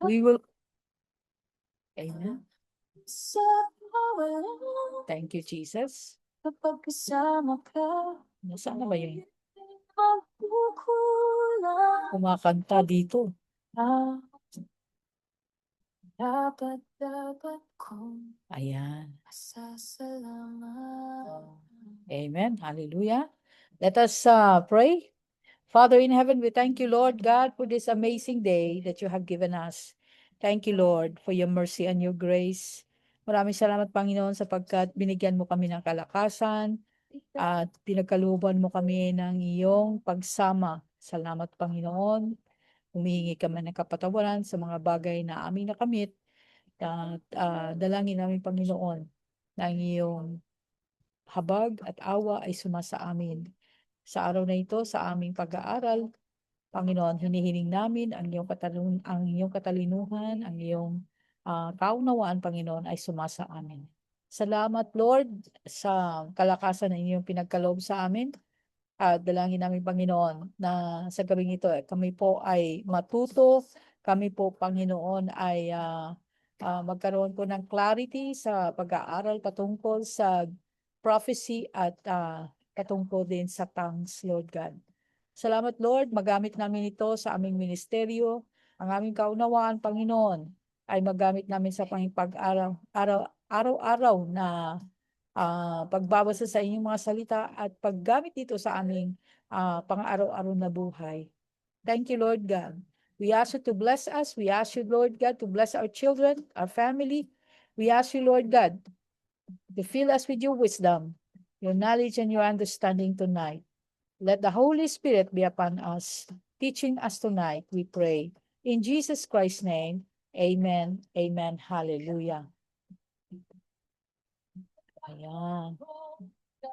We will. Amen. Thank you, Jesus. Nasaan na ba yun? Kumakanta dito. Ayan. Amen. Hallelujah. Let us pray. Father in heaven, we thank you, Lord God, for this amazing day that you have given us. Thank you, Lord, for your mercy and your grace. Maraming salamat, Panginoon, sapagkat binigyan mo kami ng kalakasan at pinagkalooban mo kami ng iyong pagsama. Salamat, Panginoon. Humihingi kami ng kapatawaran sa mga bagay na aming nakamit. At dalangin namin, Panginoon, na ang iyong habag at awa ay sumasa amin. Sa araw na ito, sa aming pag-aaral, Panginoon, hinihiling namin ang iyong katalinuhan, ang iyong kaunawaan, Panginoon, ay sumasa amin. Salamat, Lord, sa kalakasan na inyong pinagkaloob sa amin. At dalangin namin, Panginoon, na sa gabing ito, kami po ay matuto, kami po, Panginoon, ay magkaroon po ng clarity sa pag-aaral patungkol sa prophecy at patungkol din sa tongues, Lord God. Salamat, Lord, magamit namin ito sa aming ministeryo. Ang aming kaunawaan, Panginoon, ay magamit namin sa pag-araw, araw-araw na pagbabasa sa inyong mga salita at paggamit dito sa aming pang-araw-araw na buhay. Thank you, Lord God. We ask you to bless us. We ask you, Lord God, to bless our children, our family. We ask you, Lord God, to fill us with your wisdom, your knowledge, and your understanding tonight. Let the Holy Spirit be upon us, teaching us tonight, we pray. In Jesus Christ's name, amen, amen, hallelujah. Ayan.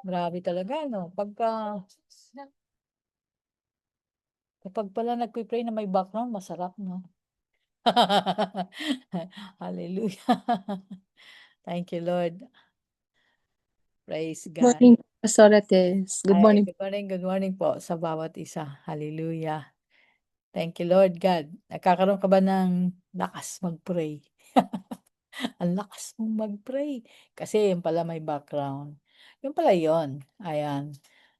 Grabe talaga, no? Kapag pala nagpipray na may background, masarap, no? Hallelujah. Thank you, Lord. Praise God. Morning, Pastorites. Good morning. Good morning po sa bawat isa. Hallelujah. Thank you, Lord God. Nagkakaroon ka ba ng lakas mag-pray? Ang lakas mong mag-pray. Kasi yun pala may background. Yun pala yun. Ayan.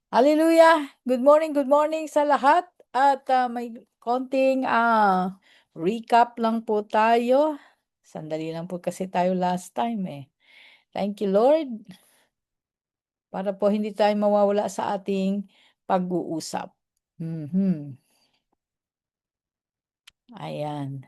Hallelujah! Good morning sa lahat. At may konting recap lang po tayo. Sandali lang po kasi tayo last time eh. Thank you, Lord. Para po hindi tayo mawawala sa ating pag-uusap. Ayan.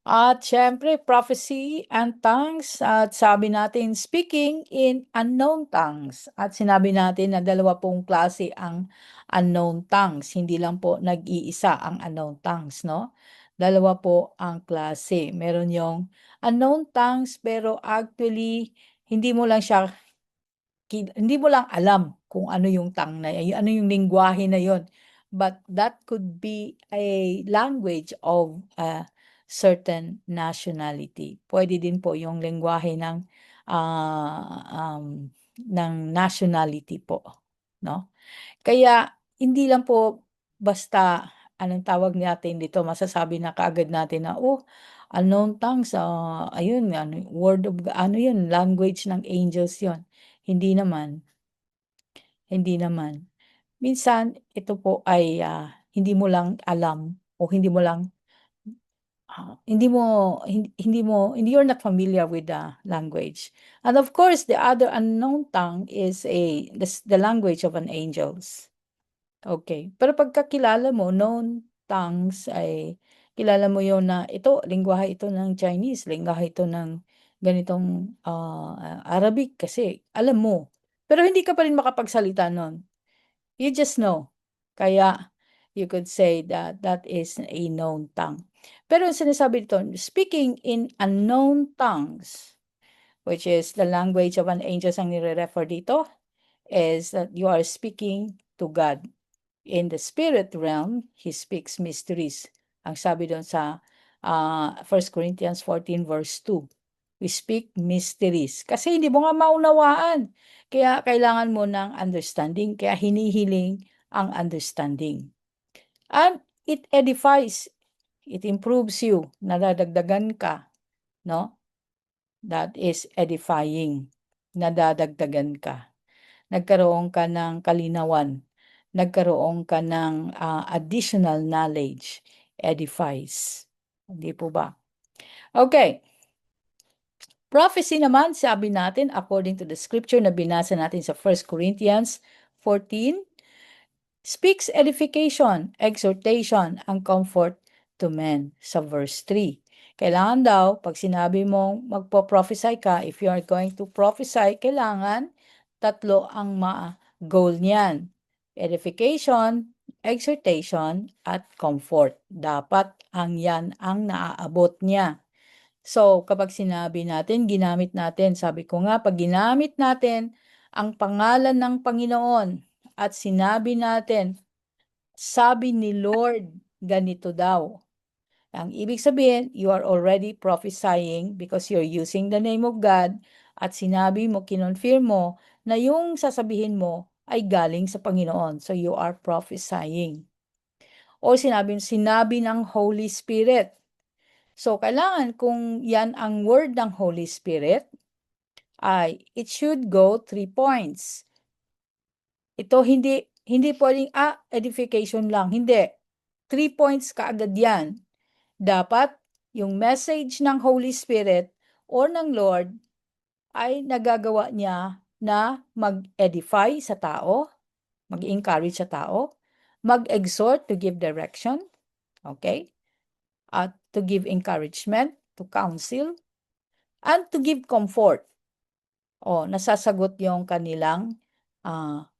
At syempre, prophecy and tongues. At sabi natin, speaking in unknown tongues. At sinabi natin na dalawa pong klase ang unknown tongues. Hindi lang po nag-iisa ang unknown tongues, no? Dalawa po ang klase. Meron yung unknown tongues, pero actually, hindi mo lang alam kung ano yung tongue na yun, ano yung lingwahe na yun. But that could be a language of certain nationality. Pwede din po yung lengguwahe ng nationality po, no? Kaya hindi lang po basta anong tawag natin dito, masasabi na kaagad natin na unknown tongues, ayun word of ano yun, language ng angels yun. Hindi naman. Minsan ito po ay hindi mo lang alam o hindi mo lang you're not familiar with the language. And of course, the other unknown tongue is the language of an angels. Okay. Pero pagkakilala mo, known tongues ay kilala mo yon na ito, lingwahe ito ng Chinese, lingwahe ito ng ganitong Arabic kasi alam mo. Pero hindi ka pa rin makapagsalita nun. You just know. Kaya you could say that that is a known tongue. Pero ang sinasabi dito, speaking in unknown tongues, which is the language of an angel ang nire-refer dito, is that you are speaking to God. In the spirit realm, He speaks mysteries. Ang sabi doon sa 1 Corinthians 14 verse 2. We speak mysteries. Kasi hindi mo nga maunawaan. Kaya kailangan mo ng understanding. Kaya hinihiling ang understanding. And it edifies. It improves you. Nadadagdagan ka. No? That is edifying. Nadadagdagan ka. Nagkaroon ka ng kalinawan. Nagkaroon ka ng additional knowledge. Edifies. Hindi po ba? Okay. Prophecy naman, sabi natin, according to the scripture na binasa natin sa 1 Corinthians 14, speaks edification, exhortation, and comfort to men sa verse 3. Kailangan daw, pag sinabi mong magpo-prophesy ka, if you are going to prophesy, kailangan tatlo ang goal niyan. Edification, exhortation, at comfort. Dapat yan ang naaabot niya. So, kapag sinabi natin, ginamit natin, sabi ko nga, pag ginamit natin ang pangalan ng Panginoon at sinabi natin, sabi ni Lord, ganito daw. Ang ibig sabihin, you are already prophesying because you're using the name of God at sinabi mo, kinonfirm mo na yung sasabihin mo ay galing sa Panginoon. So, you are prophesying. O sinabi ng Holy Spirit. So, kailangan kung yan ang word ng Holy Spirit, it should go 3 points. Ito hindi pwedeng, edification lang. Hindi. 3 points kaagad yan. Dapat yung message ng Holy Spirit or ng Lord ay nagagawa niya na mag-edify sa tao, mag-encourage sa tao, mag-exhort to give direction, okay? At to give encouragement, to counsel, and to give comfort. Nasasagot yung kanilang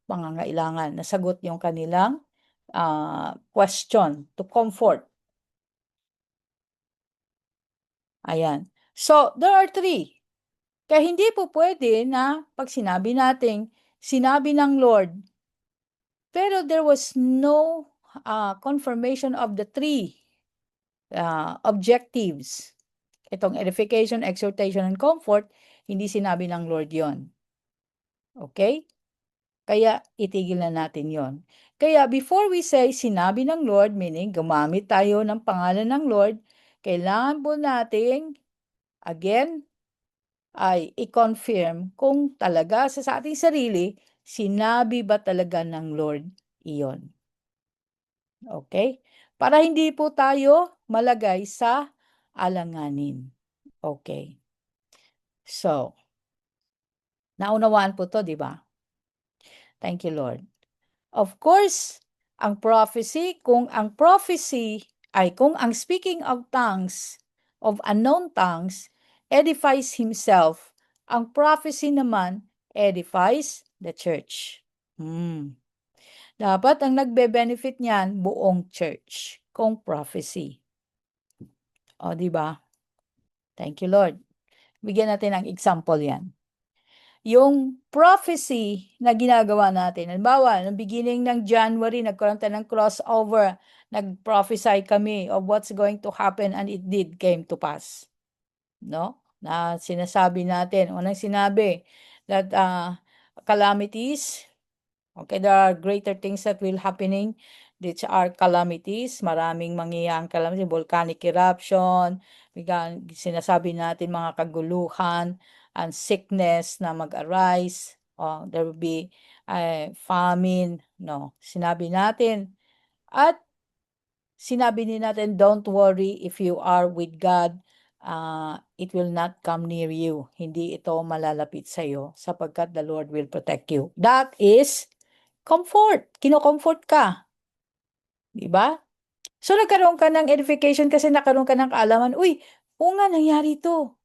pangangailangan. Nasagot yung kanilang question, to comfort. Ayan. So, there are 3. Kaya hindi po pwede na pag sinabi nating, sinabi ng Lord, pero there was no confirmation of the 3 objectives. Itong edification, exhortation, and comfort, hindi sinabi ng Lord yon. Okay? Kaya itigil na natin yon. Kaya before we say sinabi ng Lord, meaning gumamit tayo ng pangalan ng Lord, kailangan po nating, again, ay i-confirm kung talaga sa ating sarili, sinabi ba talaga ng Lord iyon. Okay? Para hindi po tayo malagay sa alanganin. Okay. So, naunawaan po to, di ba? Thank you, Lord. Of course, kung ang speaking of tongues, of unknown tongues, edifies himself, ang prophecy naman edifies the church. Dapat ang nagbe-benefit niyan buong church kung prophecy. Di ba? Thank you, Lord. Bigyan natin ng example yan. Yung prophecy na ginagawa natin. Halimbawa, ng beginning ng January, nagkaroon tayo ng crossover. Nag-prophesy kami of what's going to happen and it did came to pass. No? Na sinasabi natin, unang sinabi that calamities, okay, there are greater things that will happening. These are calamities. Maraming mangyayang calamities, volcanic eruption, sinasabi natin mga kaguluhan, and sickness na mag-arise. There will be famine. No, sinabi natin. At sinabi din natin, don't worry if you are with God. It will not come near you. Hindi ito malalapit sa iyo sapagkat the Lord will protect you. That is comfort. Kino-comfort ka. Diba? So, nagkaroon ka ng edification kasi nagkaroon ka ng kaalaman. Uy, oo nga, nangyari ito.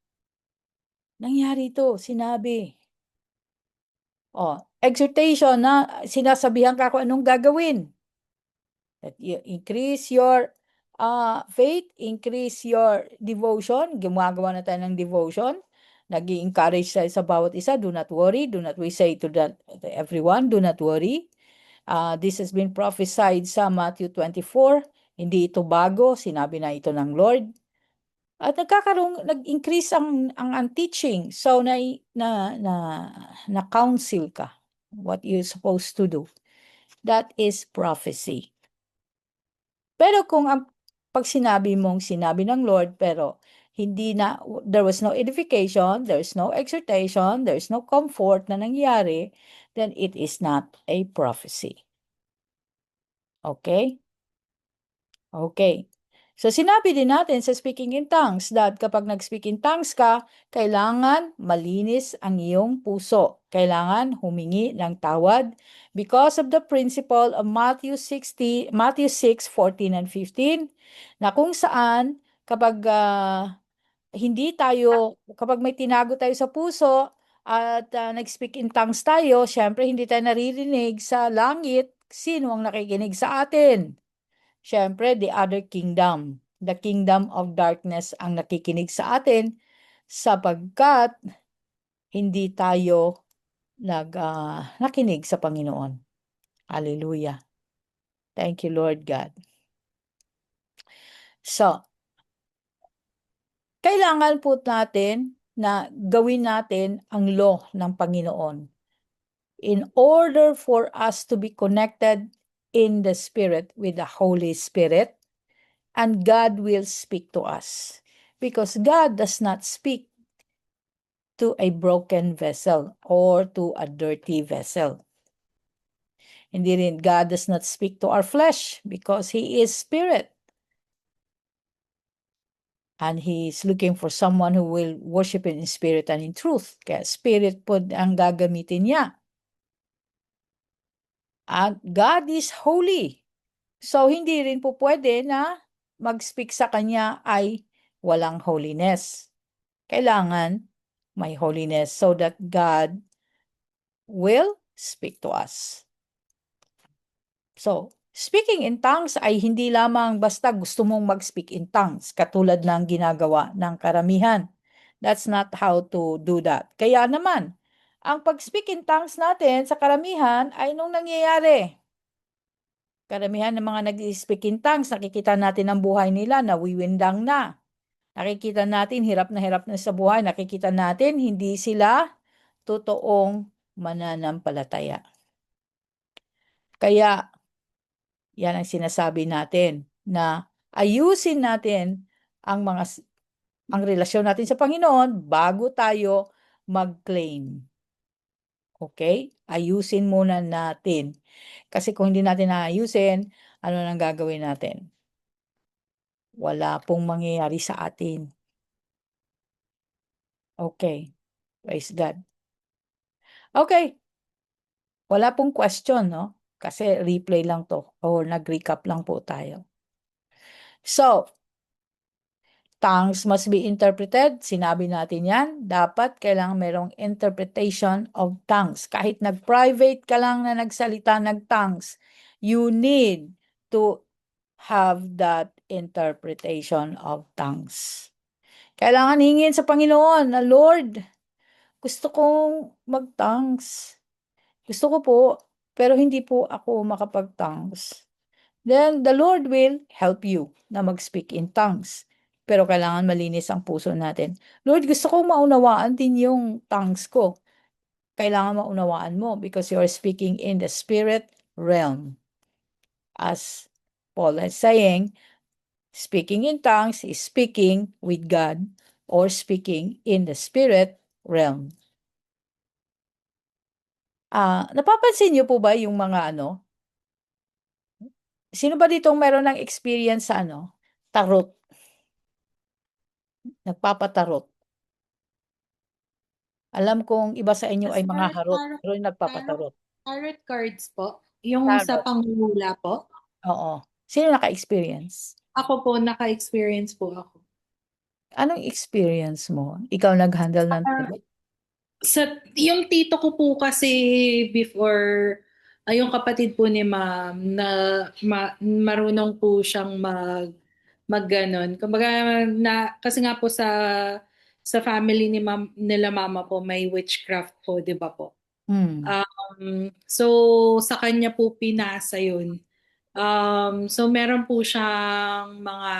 Nangyari ito, sinabi. Exhortation na sinasabihan ka kung anong gagawin. That you increase your faith, increase your devotion. Gumagawa na tayo ng devotion. Nag-i-encourage tayo sa bawat isa. Do not worry. Do not we say to everyone, do not worry. This has been prophesied sa Matthew 24. Hindi ito bago. Sinabi na ito ng Lord. At nag-increase ang teaching. So, na-counsel ka what you're supposed to do. That is prophecy. Pero kung ang pag sinabi mong sinabi ng Lord, pero there was no edification, there's no exhortation, there's no comfort na nangyari, then it is not a prophecy. Okay? Okay. So sinabi din natin sa speaking in tongues that kapag nag-speak in tongues ka, kailangan malinis ang iyong puso. Kailangan humingi ng tawad because of the principle of Matthew 6:14 and 15, na kung saan kapag kapag may tinago tayo sa puso at nag-speak in tongues tayo, syempre hindi tayo naririnig sa langit, sino ang nakikinig sa atin? Siyempre, the other kingdom, the kingdom of darkness ang nakikinig sa atin sapagkat hindi tayo nakinig sa Panginoon. Hallelujah. Thank you, Lord God. So, kailangan po natin na gawin natin ang law ng Panginoon in order for us to be connected in the Spirit with the Holy Spirit. And God will speak to us because God does not speak to a broken vessel or to a dirty vessel. Hindi rin, God does not speak to our flesh because He is Spirit. And He is looking for someone who will worship in spirit and in truth. Kaya Spirit po ang gagamitin niya. And God is holy. So, hindi rin po pwede na mag-speak sa Kanya ay walang holiness. Kailangan may holiness so that God will speak to us. So, speaking in tongues ay hindi lamang basta gusto mong mag-speak in tongues katulad ng ginagawa ng karamihan. That's not how to do that. Kaya naman, ang pag-speak in tongues natin sa karamihan ay nung nangyayari. Karamihan ng mga nag-speak in tongues, nakikita natin ang buhay nila, nawiwindang na. Nakikita natin, hirap na sa buhay. Nakikita natin, hindi sila totoong mananampalataya. Kaya, yan ang sinasabi natin na ayusin natin ang relasyon natin sa Panginoon bago tayo mag-claim. Okay? Ayusin muna natin. Kasi kung hindi natin naayusin, ano nang gagawin natin? Wala pong mangyayari sa atin. Okay. Praise God. Okay. Wala pong question, no? Kasi replay lang to or nag-recap lang po tayo. So, tongues must be interpreted. Sinabi natin yan. Dapat kailangan merong interpretation of tongues. Kahit nag-private ka lang na nagsalita ng tongues, you need to have that interpretation of tongues. Kailangan hingin sa Panginoon na, Lord, gusto kong mag-tongues. Gusto ko po, pero hindi po ako makapag-tongues. Then the Lord will help you na mag-speak in tongues. Pero kailangan malinis ang puso natin. Lord, gusto kong maunawaan din yung tongues ko. Kailangan maunawaan mo because you are speaking in the spirit realm. As Paul is saying, speaking in tongues is speaking with God or speaking in the spirit realm. Napapansin niyo po ba yung mga sino ba ditong meron ng experience sa tarot? Nagpapatarot. Alam kong iba sa inyo ay mga harot, pero yung nagpapatarot. Tarot cards po. Yung sa Tarot. panghula po. Oo. Sino naka-experience? Ako po, naka-experience po ako. Anong experience mo? Ikaw nag-handle ng tarot? Yung tito ko po kasi before, yung kapatid po ni ma'am, na marunong po siyang mag-ganon. Kumbaga, kasi nga po sa family nila mama po, may witchcraft po, di ba po? So, sa kanya po pinasa yun. So, meron po siyang mga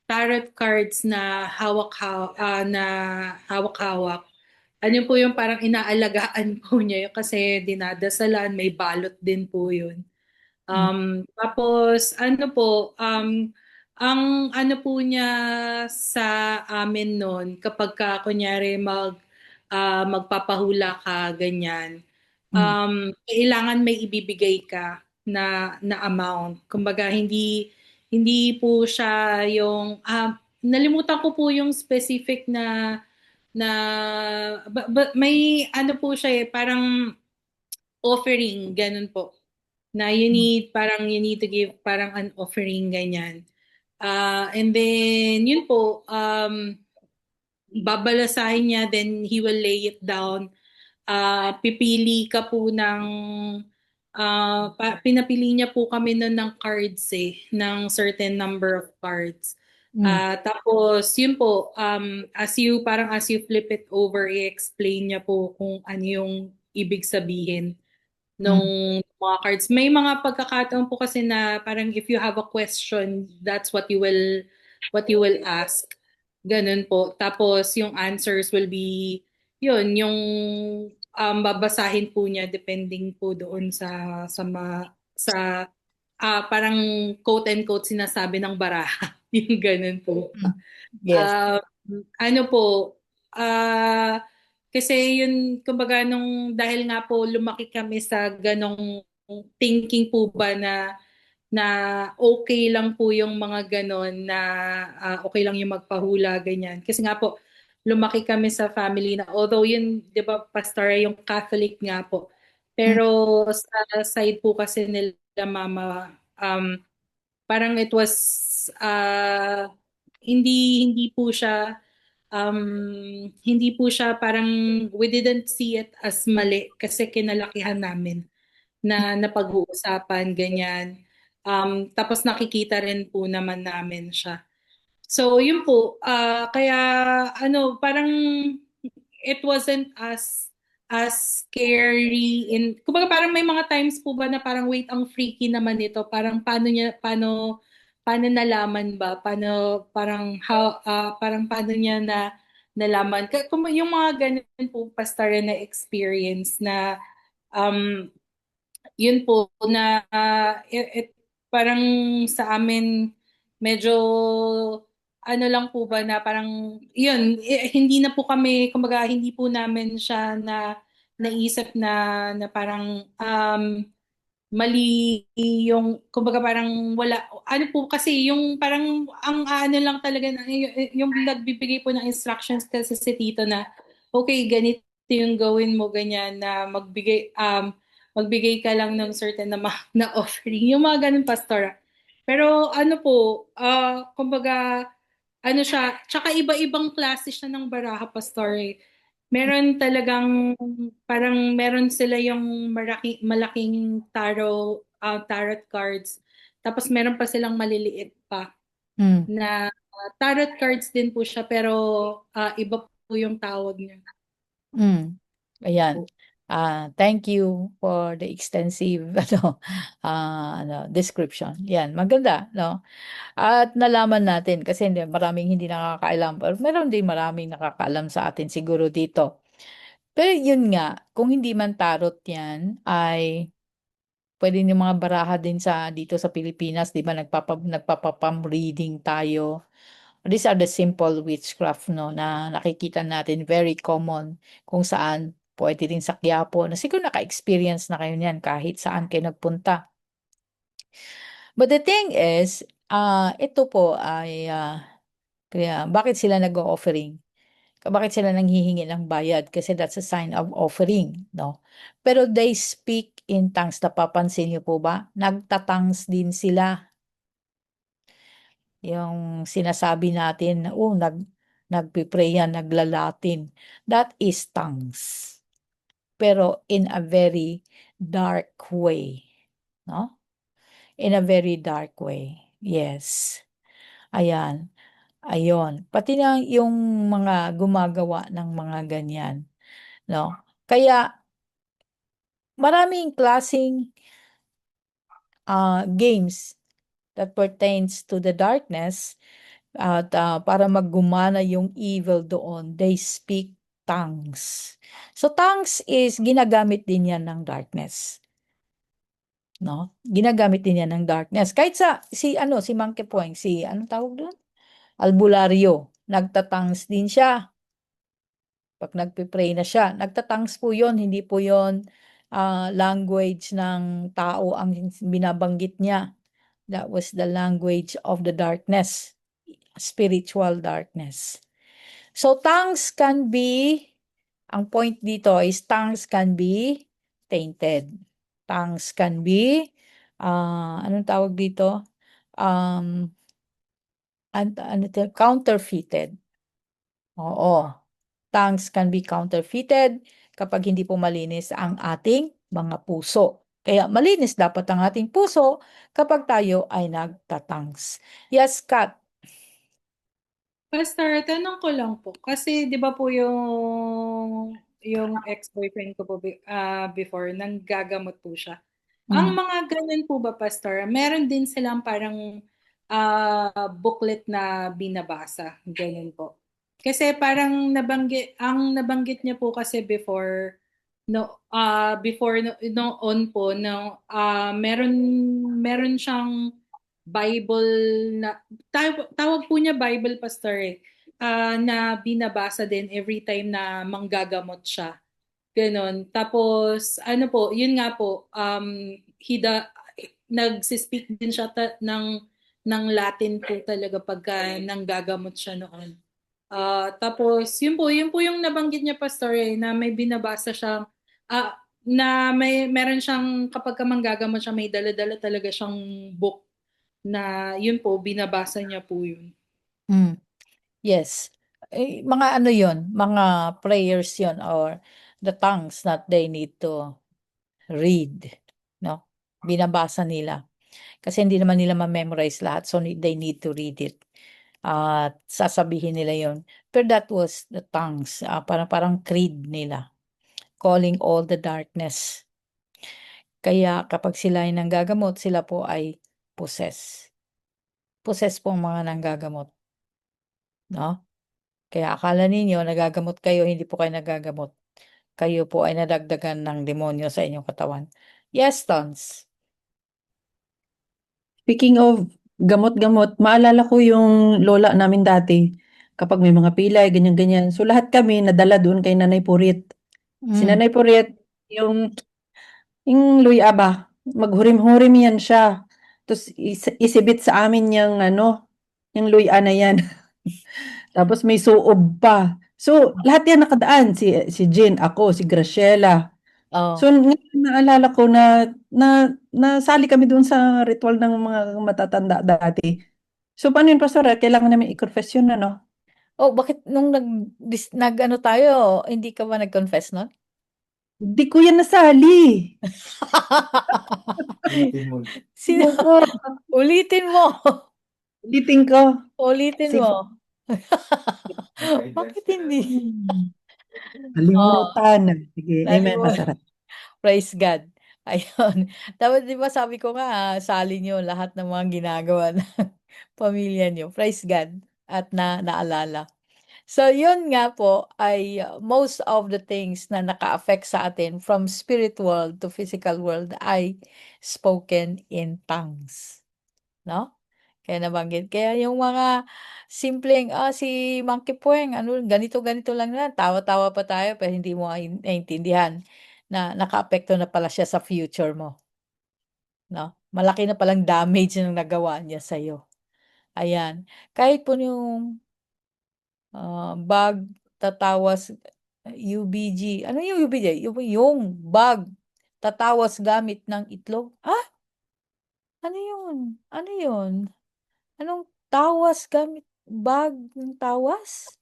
tarot cards na hawak-hawak. Ano po yung parang inaalagaan po niya yun kasi dinadasalan, may balot din po yun. Tapos ano po, Ang ano po niya sa amin noon, kapag ka kunyari magpapahula ka ganyan, Mm, kailangan may ibibigay ka na amount. Kumbaga hindi po siya yung nalimutan ko po yung specific na may ano po siya parang offering ganun po na you need to give parang an offering ganyan. And then yun po babalasahin niya, then he will lay it down. Pipili ka po ng pinapili niya po kami nun ng cards ng certain number of cards. mm, Tapos yun po, as you flip it over, i-explain niya po kung ano yung ibig sabihin mm, nung mga cards. May mga pagkakataon po kasi na parang if you have a question, that's what you will ask. Ganun po. Tapos yung answers will be yun, yung babasahin po niya depending po doon sa parang quote and quote sinasabi ng baraha. Yung ganun po. mm. Yes. Ah, ano po, ah, kasi yun, kumbaga dahil nga po lumaki kami sa ganong thinking po ba na okay lang po yung mga ganon na okay lang yung magpahula, ganyan. Kasi nga po, lumaki kami sa family na although yun, di ba, pastor, yung Catholic nga po. Mm, Pero sa side po kasi nila mama, parang it was hindi po siya parang we didn't see it as mali kasi kinalakihan namin na napag-uusapan ganyan. Tapos nakikita rin po naman namin siya. So yun po, kaya ano parang it wasn't as scary kumbaga parang may mga times po ba na parang wait ang freaky naman nito parang paano nalaman ba parang paano niya nalaman kung yung mga ganun po pastor na experience na um yun po na parang sa amin medyo ano lang po ba na parang yun hindi na po kami kumbaga hindi po namin siya na naisip na parang mali yung kumbaga parang wala ano po kasi yung parang ang ano lang talaga yung nagbibigay po ng instructions kasi si Tito na okay ganito yung gawin mo ganyan na magbigay ka lang ng certain na offering yung mga ganun pastor pero ano po kumbaga ano siya tsaka iba-ibang klase siya ng baraha pastor meron talagang parang meron sila yung malaking tarot cards. Tapos meron pa silang maliliit pa mm, na tarot cards din po siya pero iba po yung tawag niya. mm. Ayan. Thank you for the extensive description. Yan, maganda, no? At nalaman natin kasi maraming hindi nakakaalam, pero meron din maraming nakakaalam sa atin siguro dito. Pero yun nga, kung hindi man tarot yan, ay pwede yung mga baraha din dito sa Pilipinas, di ba nagpapapam reading tayo. These are the simple witchcraft, no, na nakikita natin, very common, kung saan pwede rin sa Quiapo, na siguro naka-experience na kayo niyan kahit saan kayo nagpunta. But the thing is, ito po ay, kaya bakit sila nag-o-offering? Bakit sila nanghihingi ng bayad? Kasi that's a sign of offering, no? Pero they speak in tongues. Napapansin niyo po ba? Nagtatangs din sila. Yung sinasabi natin, na, nagpipray yan, naglalatin. That is tongues. Pero in a very dark way, no? In a very dark way. Yes. Ayan. Ayon. Pati na yung mga gumagawa ng mga ganyan, no? Kaya maraming klasing games that pertains to the darkness at para maggumana yung evil doon, they speak tongues. So tongues is ginagamit din yan ng darkness. no? Ginagamit din yan ng darkness. Kahit si Monkey Point, anong tawag doon? Albularyo, nagtatangs din siya. Pag nagpe-pray na siya, nagtatangs po yon, hindi po yon language ng tao ang binabanggit niya. That was the language of the darkness, spiritual darkness. So ang point dito is tongues can be tainted. Tongues can be, anong tawag dito? Counterfeited. Oo. Tongues can be counterfeited kapag hindi po malinis ang ating mga puso. Kaya malinis dapat ang ating puso kapag tayo ay nagtatangs. Yes, Kat. Pastor, tanong ko lang po. Kasi 'di ba po yung ex-boyfriend ko po before nanggagamot po siya. Ang Mm. mga ganun po ba, Pastor, meron din silang parang booklet na binabasa, ganun po. Kasi parang ang nabanggit niya po kasi before noon po no, meron siyang Bible na tawag po niya Bible, Pastor, na binabasa din every time na manggagamot siya. Ganon. Tapos, ano po, yun nga po, nagsispeak din siya ng Latin po talaga pagka nanggagamot siya noon. Tapos, yun po yung nabanggit niya, Pastor, na may binabasa siyang, na meron siyang, kapag ka manggagamot siya, may dala-dala talaga siyang book na yun po, binabasa niya po yun. Mm. Yes. Mga ano yon, mga prayers yon or the tongues that they need to read, no? Binabasa nila. Kasi hindi naman nila ma-memorize lahat, so they need to read it. At sasabihin nila yon. Pero that was the tongues, parang creed nila, calling all the darkness. Kaya kapag sila ay nanggagamot, sila po ay possess. Possess po ang mga nanggagamot, no? Kaya akala ninyo nagagamot kayo, hindi po kayo nagagamot. Kayo po ay nadagdagan ng demonyo sa inyong katawan. Yes, Tons. Speaking of gamot-gamot, maalala ko yung lola namin dati, kapag may mga pilay, ganyan-ganyan. So lahat kami nadala doon kay Nanay Purit. Si Mm. Nanay Purit, yung luya ba, maghurim-hurim yan siya. Tapos isibit sa amin yung ano, yung luya na yan. Tapos may suob pa. So lahat yan nakadaan. Si Jean, ako, si Graciela. Oh. So ngayon naalala ko na nasali kami doon sa ritual ng mga matatanda dati. So paano yun, Pastor? Kailangan namin i-confess yun, ano? Oh, bakit nung nag-ano tayo, hindi ka ba nag-confess nun? Di ko yan nasali. Sino? Opo. Ulitin mo. Ulitin ko. Ulitin Sige. mo. Bakit hindi? Oh, Kalimutan na. Sige. Amen, nalimutan. Pastor. Praise God. Ayun. Tapos 'di ba sabi ko nga, sali niyo lahat ng mga ginagawa ng pamilya niyo. Praise God at naalala. So yun nga po ay most of the things na naka-affect sa atin from spirit world to physical world ay spoken in tongues, no? Kaya nabanggit. Kaya yung mga simpleng, si Monkey Poeng ano ganito-ganito lang yan, tawa-tawa pa tayo pero hindi mo naintindihan na nakaapekto na pala siya sa future mo, 'no? Malaki na palang damage ng nagawa niya sa'yo, ayan. Kahit po yung, bag tatawas UBG, ano yung UBG? Yung bag tatawas gamit ng itlog. Ano yun? Ano yun? Anong tawas gamit bag ng tawas?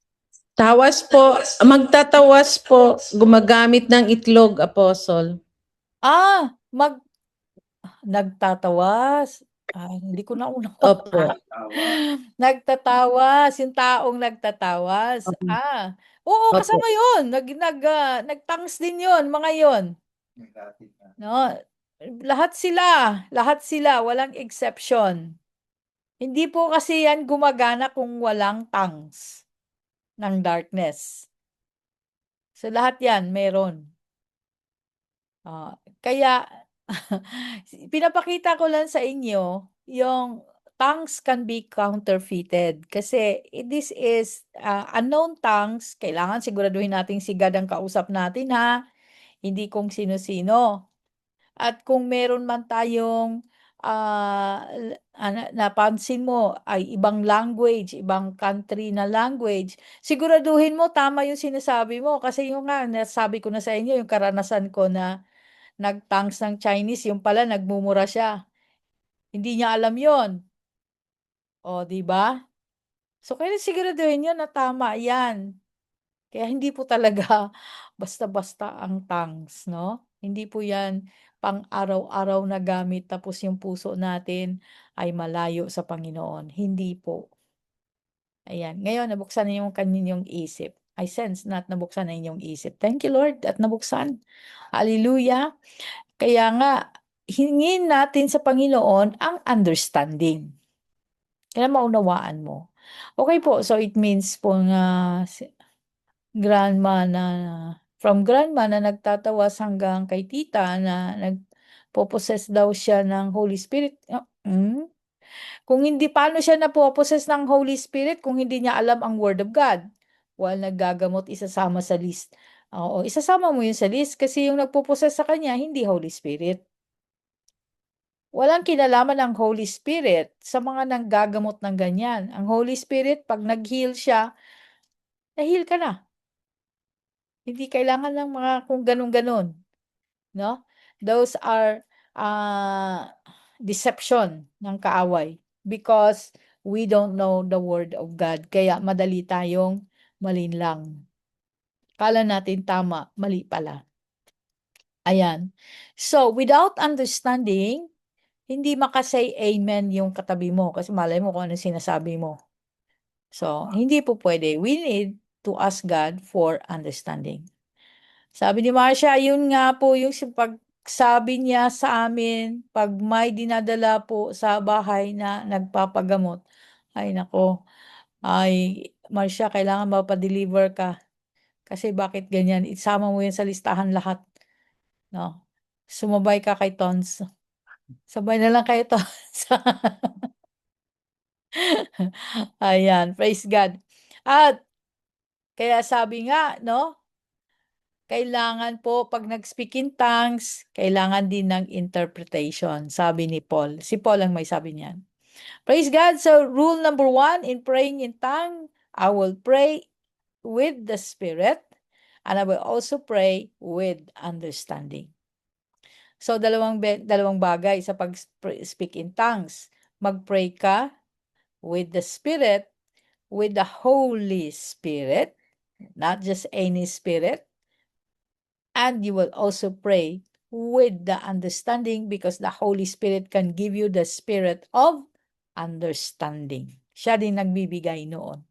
Tawas po, magtatawas po, gumagamit ng itlog, Apostle. Ah, nagtatawas. Hindi ko naunawa. Opo. Nagtatawas, yung taong nagtatawas. Opo. Oo, Opo. kasama yun. Nagtangs din yun, mga yun. No? Lahat sila, walang exception. Hindi po kasi yan gumagana kung walang tongues ng darkness. So lahat yan meron. Kaya Pinapakita ko lang sa inyo yung tongues can be counterfeited kasi this is unknown tongues. Kailangan siguraduhin natin si God ang kausap natin ha, hindi kung sino-sino. At kung meron man tayong napansin mo ay ibang language, ibang country na language, siguraduhin mo tama yung sinasabi mo kasi yung nga nasabi ko na sa inyo yung karanasan ko na nag-tongues ng Chinese, yung pala nagmumura siya. Hindi niya alam yon. O, di ba? So, kaya siguraduhin niyo na tama yan. Kaya hindi po talaga basta-basta ang tongues, no? Hindi po yan pang-araw-araw na gamit tapos yung puso natin ay malayo sa Panginoon. Hindi po. Ayan. Ngayon, nabuksan na yung kaninyong isip. I sense na nabuksan na inyong isip. Thank you, Lord, at nabuksan. Hallelujah. Kaya nga, hingin natin sa Panginoon ang understanding. Kaya maunawaan mo. Okay po, so it means po nga grandma na from grandma na nagtatawas hanggang kay tita na nagpo-possess daw siya ng Holy Spirit. Kung hindi, paano siya napo-possess ng Holy Spirit kung hindi niya alam ang Word of God? While naggagamot, isasama sa list. Oo, isasama mo yun sa list kasi yung nagpo-possess sa kanya, hindi Holy Spirit. Walang kinalaman ang Holy Spirit sa mga nanggagamot ng ganyan. Ang Holy Spirit, pag nag-heal siya, na-heal ka na. Hindi kailangan ng mga kung ganun-ganun, no? Those are deception ng kaaway because we don't know the Word of God. Kaya madali tayong malinlang. Kala natin tama, mali pala. Ayan. So, without understanding, hindi makasay amen yung katabi mo kasi malay mo kung ano sinasabi mo. So, hindi po pwede. We need to ask God for understanding. Sabi ni Marcia, yun nga po yung pagsabi niya sa amin, pag may dinadala po sa bahay na nagpapagamot. Ay nako, ay Marcia, kailangan mapadeliver ka. Kasi bakit ganyan? Isama mo yan sa listahan lahat. No? Sumabay ka kay Tons. Sabay na lang kayo Tons. Ayan, praise God. At kaya sabi nga, no? Kailangan po, pag nag-speak in tongues, kailangan din ng interpretation, sabi ni Paul. Si Paul ang may sabi niyan. Praise God. So, rule number 1 in praying in tongue, I will pray with the Spirit and I will also pray with understanding. So, dalawang bagay sa pag-speak in tongues. Mag-pray ka with the Spirit, with the Holy Spirit, not just any Spirit. And you will also pray with the understanding because the Holy Spirit can give you the spirit of understanding. Siya din nagbibigay noon.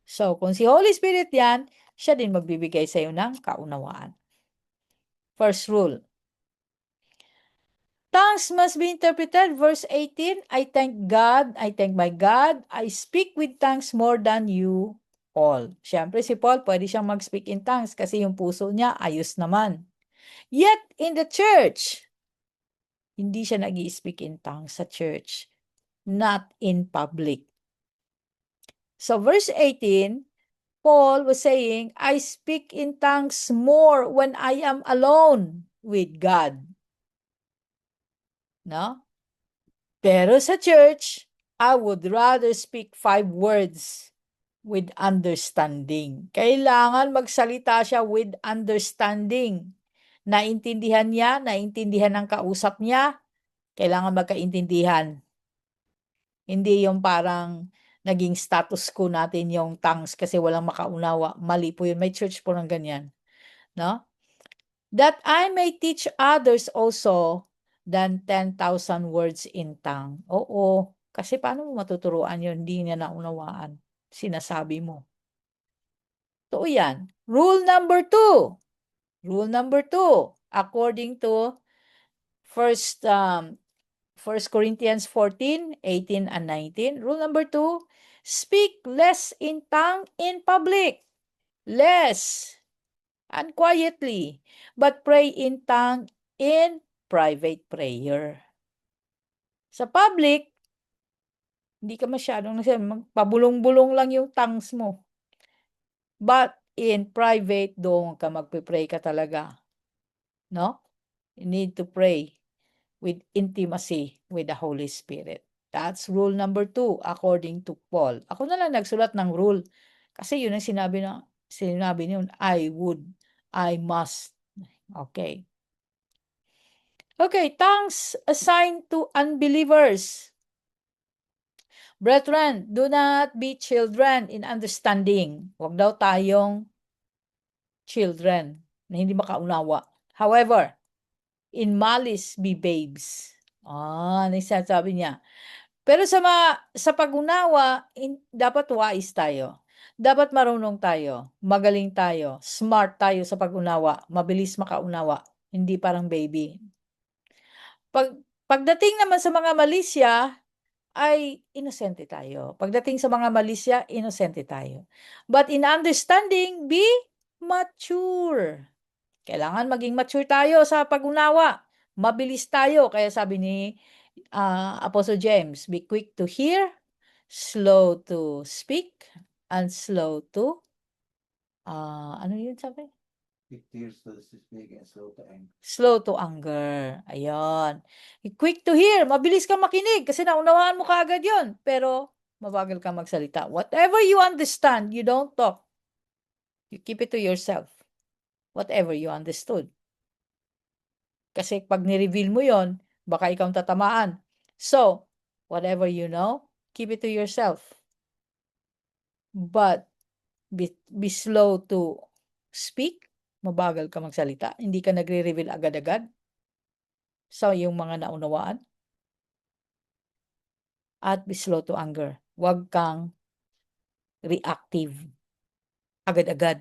So, kung si Holy Spirit yan, siya din magbibigay sa iyo ng kaunawaan. First rule. Tongues must be interpreted. Verse 18, I thank God, I thank my God, I speak with tongues more than you all. Siyempre si Paul, pwede siyang mag-speak in tongues kasi yung puso niya ayos naman. Yet in the church, hindi siya nag-i-speak in tongues sa church, not in public. So verse 18, Paul was saying, I speak in tongues more when I am alone with God. No? Pero sa church, I would rather speak 5 words with understanding. Kailangan magsalita siya with understanding. Naintindihan niya, naintindihan ng kausap niya, kailangan magkaintindihan. Hindi yung parang naging status quo natin yung tongues kasi walang makaunawa. Mali po yun. May church po ng ganyan. No? That I may teach others also than 10,000 words in tongue. Oo. Kasi paano mo matuturuan yun? Hindi niya naunawaan. Sinasabi mo. So yan. Rule number 2. Rule number 2. According to 1 Corinthians 14:18 and 19. Rule number 2, speak less in tongue in public. Less and quietly, but pray in tongue in private prayer. Sa public, hindi ka masyadong pabulong-bulong lang yung tongues mo. But in private, doon ka magpe-pray ka talaga. No? You need to pray with intimacy with the Holy Spirit. That's rule number 2 according to Paul. Ako na lang nagsulat ng rule. Kasi yun ang sinabi niya, I would, I must. Okay. Okay, tongues assigned to unbelievers. Brethren, do not be children in understanding. Huwag daw tayong children na hindi makaunawa. However, in malice be babes. Ano yung sinasabi niya? Pero sa pag-unawa, dapat wise tayo. Dapat marunong tayo, magaling tayo, smart tayo sa pag-unawa, mabilis makaunawa, hindi parang baby. Pagdating naman sa mga malisya, ay inosente tayo. Pagdating sa mga malisya, inosente tayo. But in understanding, be mature. Kailangan maging mature tayo sa pag-unawa. Mabilis tayo. Kaya sabi ni Apostle James, be quick to hear, slow to speak, and slow to, ano yun sabi? Quick to hear, slow to speak, and slow to anger. Slow to anger. Ayun. Quick to hear. Mabilis kang makinig kasi naunawaan mo kaagad yun. Pero mabagal kang magsalita. Whatever you understand, you don't talk. You keep it to yourself. Whatever you understood. Kasi pag ni-reveal mo yon, baka ikaw ang tatamaan. So, whatever you know, keep it to yourself. But be slow to speak. Mabagal ka magsalita. Hindi ka nagre-reveal agad-agad sa yung mga naunawaan. At be slow to anger. Huwag kang reactive. Agad-agad.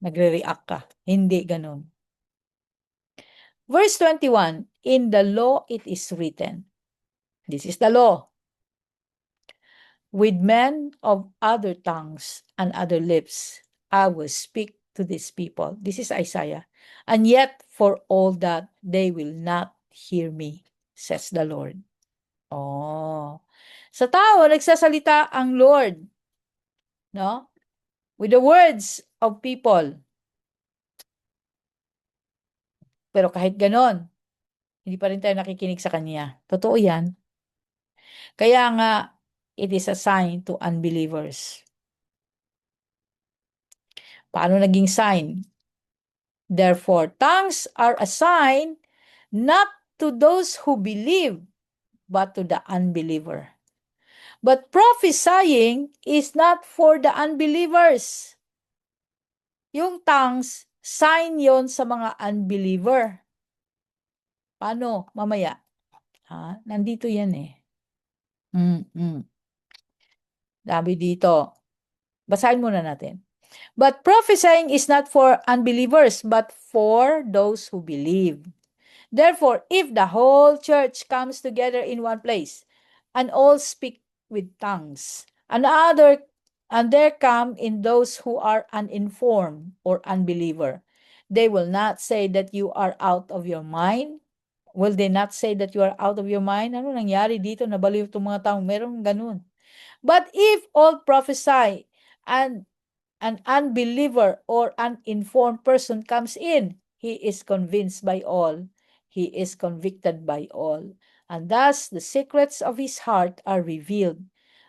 Nagre-react ka. Hindi ganun. Verse 21, in the law it is written. This is the law. With men of other tongues and other lips, I will speak to these people. This is Isaiah. And yet, for all that, they will not hear me, says the Lord. Oh. Sa tao, nagsasalita ang Lord. No? With the words of people. Pero kahit ganon, hindi pa rin tayo nakikinig sa Kanya. Totoo yan. Kaya nga, it is a sign to unbelievers. Paano naging sign? Therefore, tongues are a sign not to those who believe, but to the unbeliever. But prophesying is not for the unbelievers. Yung tongues, sign yon sa mga unbeliever. Paano? Mamaya. Nandito yan eh. Dami dito. Basahin muna natin. But prophesying is not for unbelievers, but for those who believe. Therefore, if the whole church comes together in one place, and all speak with tongues, and there come in those who are uninformed or unbeliever, they will not say that you are out of your mind. Will they not say that you are out of your mind? Ano nangyari dito? Nabaliw itong mga taong meron ganun. But if all prophesy, and an unbeliever or uninformed person comes in, he is convinced by all. He is convicted by all. And thus the secrets of his heart are revealed.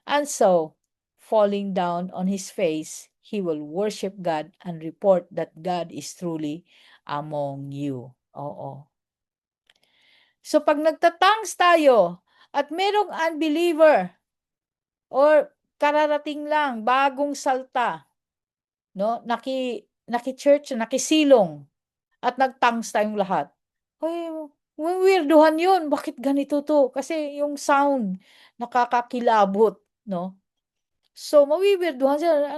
And so, falling down on his face, he will worship God and report that God is truly among you. Oo. So pag nagtatangs tayo at merong unbeliever or kararating lang, bagong salta, no? Naki-church, nakisilong at nagtangs tayong lahat. Ay, weirduhan yun. Bakit ganito to? Kasi yung sound nakakakilabot, no? So, mawiwirduhan sila.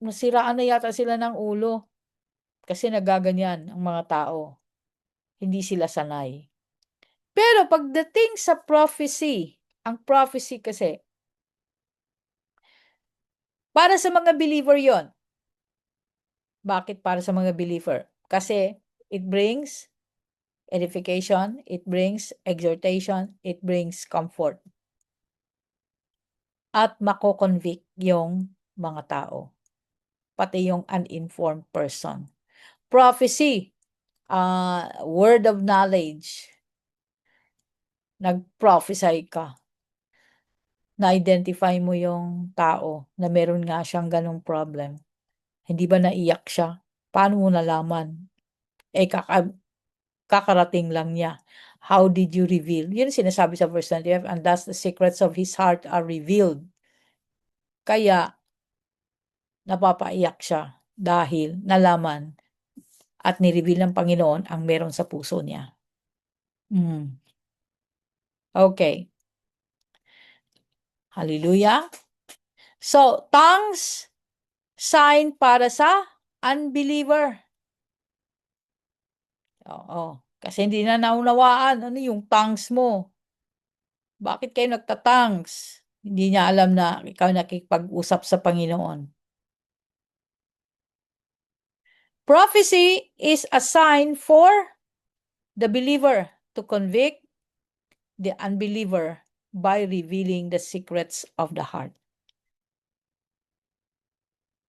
Nasiraan na yata sila ng ulo. Kasi nagaganyan ang mga tao. Hindi sila sanay. Pero pagdating sa prophecy, ang prophecy kasi, para sa mga believer yon. Bakit para sa mga believer? Kasi it brings edification, it brings exhortation, it brings comfort. At mako-convict yung mga tao, pati yung uninformed person. Prophecy, word of knowledge. Nag-prophesy ka. Na-identify mo yung tao na meron nga siyang ganong problem. Hindi ba naiyak siya? Paano mo nalaman? Kakarating lang niya. How did you reveal? Yun ang sinasabi sa verse 25, and thus the secrets of his heart are revealed. Kaya, napapaiyak siya dahil nalaman at nireveal ng Panginoon ang meron sa puso niya. Okay. Hallelujah. So, tongues, sign para sa unbeliever. Oo. Kasi hindi na naunawaan ano yung tongues mo. Bakit kayo nagtatangs? Hindi niya alam na ikaw nakikipag-usap sa Panginoon. Prophecy is a sign for the believer to convict the unbeliever by revealing the secrets of the heart.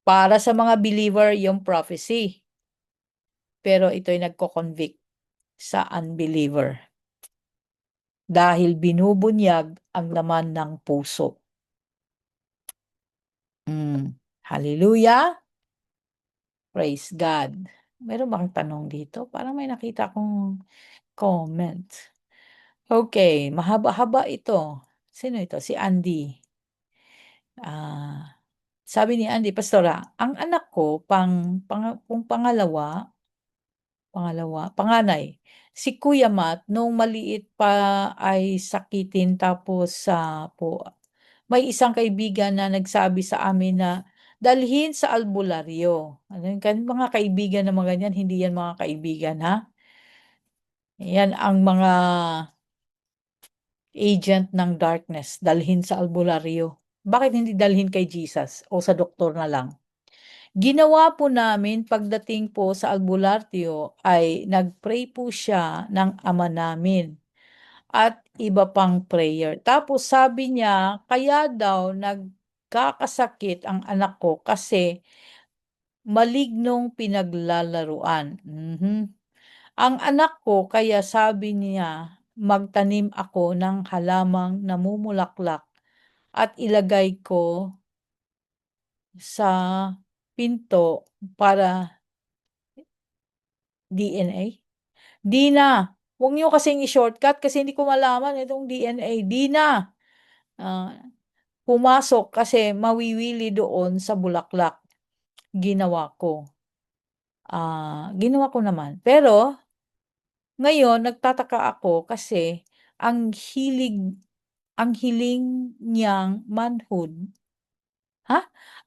Para sa mga believer yung prophecy. Pero ito'y nagko-convict sa unbeliever. Dahil binubunyag ang laman ng puso. Hallelujah. Praise God. Meron bang tanong dito? Parang may nakita akong comment. Okay, mahaba-haba ito. Sino ito? Si Andy. Sabi ni Andy, Pastora, ang anak ko, kung panganay, si Kuya Matt, nung maliit pa ay sakitin tapos may isang kaibigan na nagsabi sa amin na dalhin sa albularyo. Ano yung mga kaibigan na mga ganyan, hindi yan mga kaibigan, ha? Yan ang mga agent ng darkness, dalhin sa albularyo. Bakit hindi dalhin kay Jesus o sa doktor na lang? Ginawa po namin pagdating po sa albularyo ay nagpray po siya ng Ama namin at iba pang prayer. Tapos sabi niya, kaya daw nagkakasakit ang anak ko kasi malignong pinaglalaruan. Ang anak ko, kaya sabi niya, magtanim ako ng halamang namumulaklak at ilagay ko sa pinto para DNA. Dina, huwag niyo kasing i-shortcut kasi hindi ko malaman itong DNA. Dina, pumasok kasi mawiwili doon sa bulaklak. Ginawa ko. Ginawa ko naman. Pero, ngayon, nagtataka ako kasi ang hiling niyang manhood,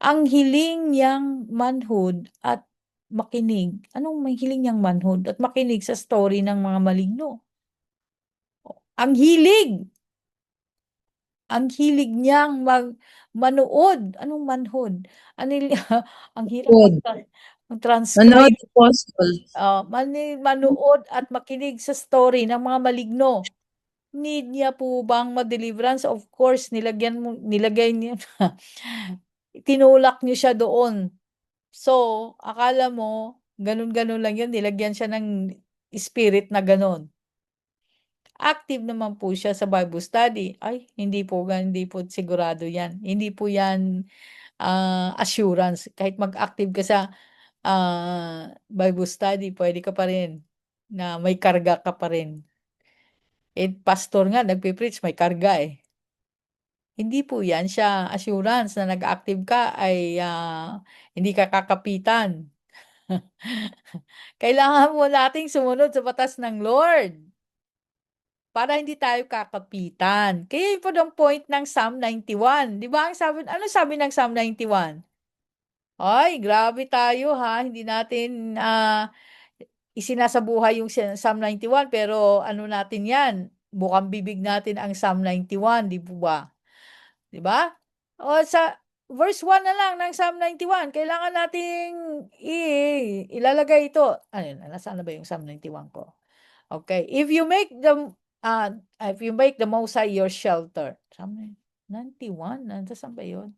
ang hiling niyang manhood at makinig. Anong may hiling niyang manhood at makinig sa story ng mga maligno? Ang hilig! Ang hilig niyang manood. Anong manhood? Ang hirap mag-translate. Manood at makinig sa story ng mga maligno. Need niya po bang ma-deliverance? Of course, nilagay niya, tinulak niyo siya doon. So, akala mo, ganun-ganun lang yun, nilagyan siya ng spirit na ganun. Active naman po siya sa Bible study. Ay, hindi po sigurado yan. Hindi po yan assurance. Kahit mag-active ka sa Bible study, pwede ka pa rin na may karga ka pa rin. Pastor nga, nagpipreach, may karga eh. Hindi po yan siya assurance na nag-active ka ay hindi ka kakapitan. Kailangan mo nating sumunod sa batas ng Lord para hindi tayo kakapitan. Kaya yun po ang point ng Psalm 91. Di ba? Ano sabi ng Psalm 91? Ay, grabe tayo ha. Hindi natin isinasabuhay yung Psalm 91 pero ano natin yan? Bukang bibig natin ang Psalm 91, di po ba? Di ba? O sa verse 1 na lang ng Psalm 91, kailangan nating ilalagay ito. Nasaan na ba yung Psalm 91 ko? Okay, if you make the Most High your shelter. Sabi, 91, saan ba yun?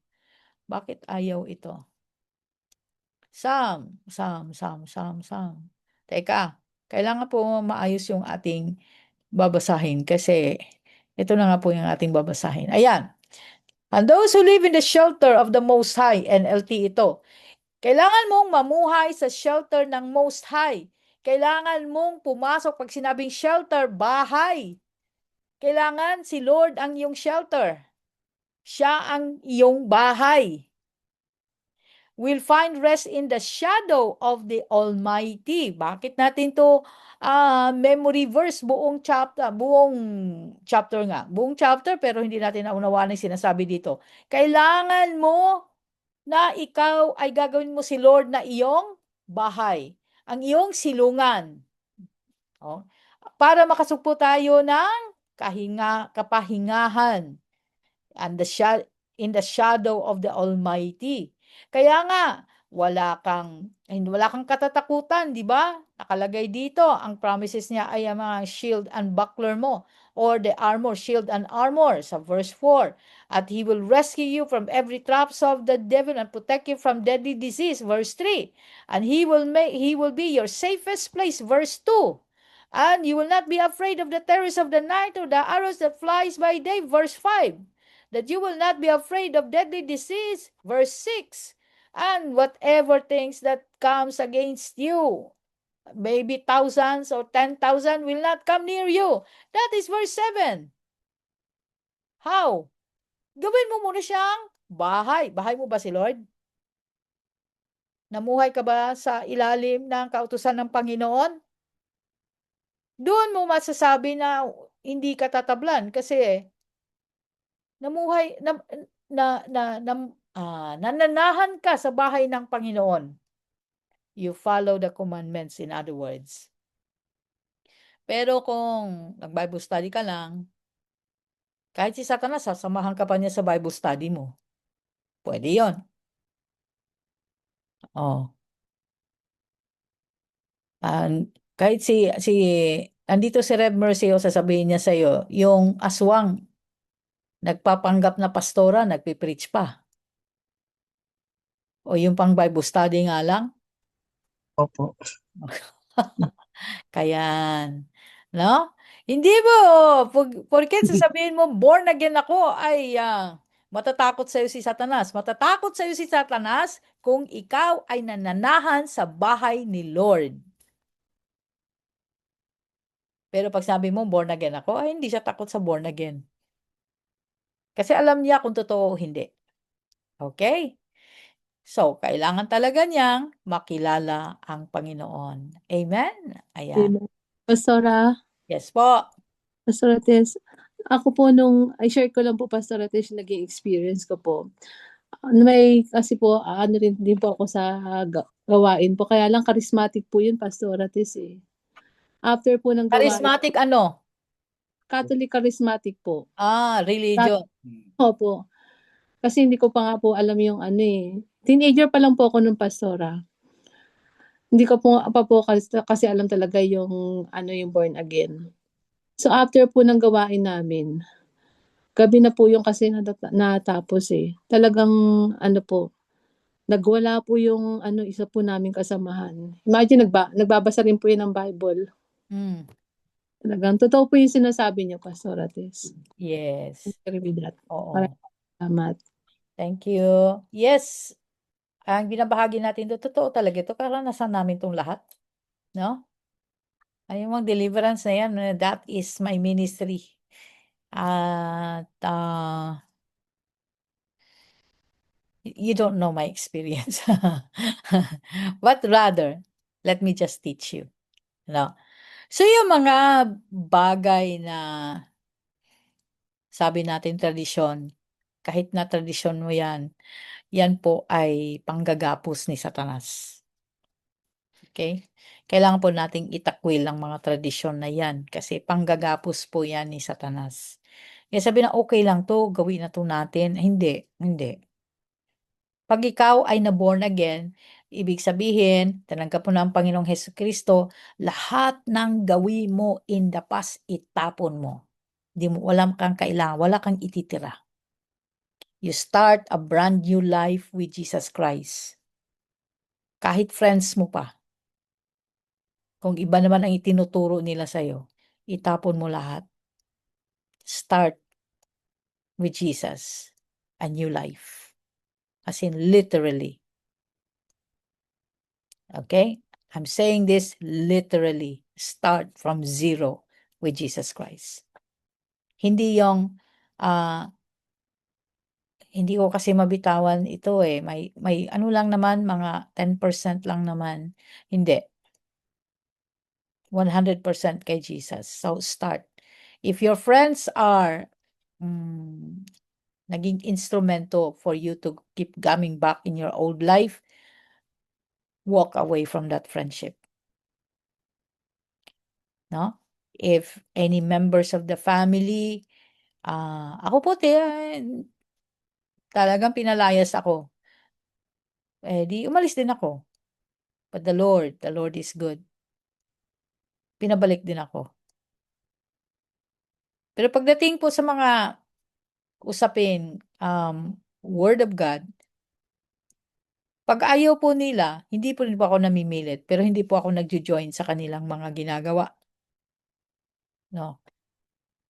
Bakit ayaw ito? Psalm. Teka, kailangan po maayos yung ating babasahin kasi ito na nga po yung ating babasahin. Ayan. And those who live in the shelter of the Most High, NLT ito. Kailangan mong mamuhay sa shelter ng Most High. Kailangan mong pumasok pag sinabing shelter, bahay. Kailangan si Lord ang iyong shelter. Siya ang iyong bahay. Will find rest in the shadow of the Almighty. Bakit natin to memory verse buong chapter pero hindi natin naunawaan ang sinasabi dito. Kailangan mo na ikaw ay gagawin mo si Lord na iyong bahay, ang iyong silungan. Oh, para makasugpo tayo ng kapahingahan and in the shadow of the Almighty. Kaya nga, wala kang katatakutan, di ba? Nakalagay dito, ang promises niya ay ang mga shield and buckler mo, or the armor, shield and armor, sa verse 4. At He will rescue you from every traps of the devil and protect you from deadly disease, verse 3. And He will be your safest place, verse 2. And you will not be afraid of the terrors of the night or the arrows that flies by day, verse 5. That you will not be afraid of deadly disease, verse 6. And whatever things that comes against you, maybe thousands or 10,000 will not come near you. That is verse 7. How? Gawin mo muna siyang bahay. Bahay mo ba si Lord? Namuhay ka ba sa ilalim ng kautusan ng Panginoon? Doon mo masasabi na hindi ka tatablan kasi namuhay nananahan ka sa bahay ng Panginoon. You follow the commandments, in other words. Pero kung nag-Bible study ka lang, kahit si Satanas, sasamahan ka pa niya sa Bible study mo. Pwede yon. Oh. Kahit andito si Rev Mercy, sasabihin niya sa iyo, yung aswang, nagpapanggap na pastora, nagpipreach pa. O yung pang Bible study nga lang. Opo. Kayan. No? Hindi mo, porket sasabihin mo, born again ako, ay matatakot sa'yo si Satanas. Matatakot sa'yo si Satanas kung ikaw ay nananahan sa bahay ni Lord. Pero pag sabi mo, born again ako, ay hindi siya takot sa born again. Kasi alam niya kung totoo o hindi. Okay? So, kailangan talaga niyang makilala ang Panginoon. Amen? Ayan. Amen. Pastora, Yes po. Pastora Tess, ako po i-share ko lang po, Pastora Tess, yung naging experience ko po. Kasi po, rin din po ako sa gawain po. Kaya lang charismatic po yun, Pastora Tess eh. After po ng gawain, Charismatic ano? Catholic charismatic po. Religion. Opo. Kasi hindi ko pa nga po alam yung teenager pa lang po ako nung Pastora. Hindi ko po kasi alam talaga yung yung born again. So after po ng gawain namin, gabi na po yung kasi natapos eh. Talagang nagwala po yung isa po naming kasamahan. Imagine nagbabasa rin po yun ng Bible. Talagang totoo po yung sinasabi niyo, Pastora Tess. Yes. Oo. Salamat. Thank you. Yes. Ang binabahagi natin ito, totoo talaga ito. Karanasan namin itong lahat. No? Ay, yung mga deliverance na yan, that is my ministry. At you don't know my experience. But rather, let me just teach you. No? So, yung mga bagay na sabi natin tradisyon, kahit na tradisyon mo yan po ay panggagapos ni Satanas. Okay? Kailangan po nating itakwil ang mga tradisyon na yan kasi panggagapos po yan ni Satanas. Kaya sabi na okay lang to, gawin na to natin. Hindi. Pag ikaw ay na-born again, Ibig sabihin, tinanggap mo na ang Panginoong Hesukristo, lahat ng gawin mo in the past, itapon mo. Wala kang kailangan, wala kang ititira. You start a brand new life with Jesus Christ. Kahit friends mo pa, kung iba naman ang itinuturo nila sa'yo, itapon mo lahat. Start with Jesus, a new life. As in, literally. Okay? I'm saying this literally. Start from zero with Jesus Christ. Hindi yung, hindi ko kasi mabitawan ito eh. May ano lang naman, mga 10% lang naman. Hindi. 100% kay Jesus. So, start. If your friends are naging instrumento for you to keep coming back in your old life, walk away from that friendship. No? If any members of the family, ako po, talagang pinalayas ako. Di umalis din ako. But the Lord is good. Pinabalik din ako. Pero pagdating po sa mga usapin, Word of God, pag ayaw po nila, hindi po rin po ako namimilit, pero hindi po ako nagjo-join sa kanilang mga ginagawa. No?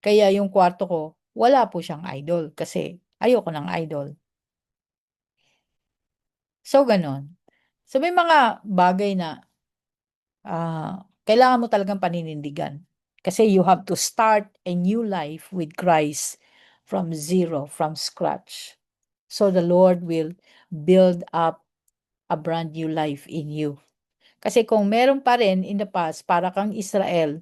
Kaya yung kwarto ko, wala po siyang idol kasi ayoko ng idol. So, ganon. So, may mga bagay na kailangan mo talagang paninindigan. Kasi you have to start a new life with Christ from zero, from scratch. So the Lord will build up a brand new life in you. Kasi kung meron pa rin in the past, para kang Israel,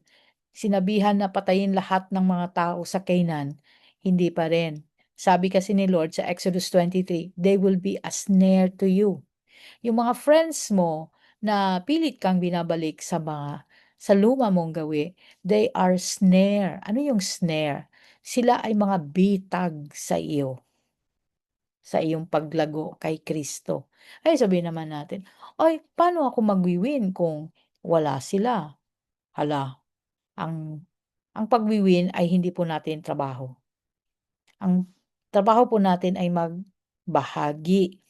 sinabihan na patayin lahat ng mga tao sa Canaan, hindi pa rin. Sabi kasi ni Lord sa Exodus 23, they will be a snare to you. Yung mga friends mo na pilit kang binabalik sa luma mong gawi, they are snare. Ano yung snare? Sila ay mga bitag sa iyo, sa iyong paglago kay Kristo. Ay, sabihin naman natin, ay, paano ako magwi-win kung wala sila? Hala, ang pagwi-win ay hindi po natin trabaho. Ang trabaho po natin ay magbahagi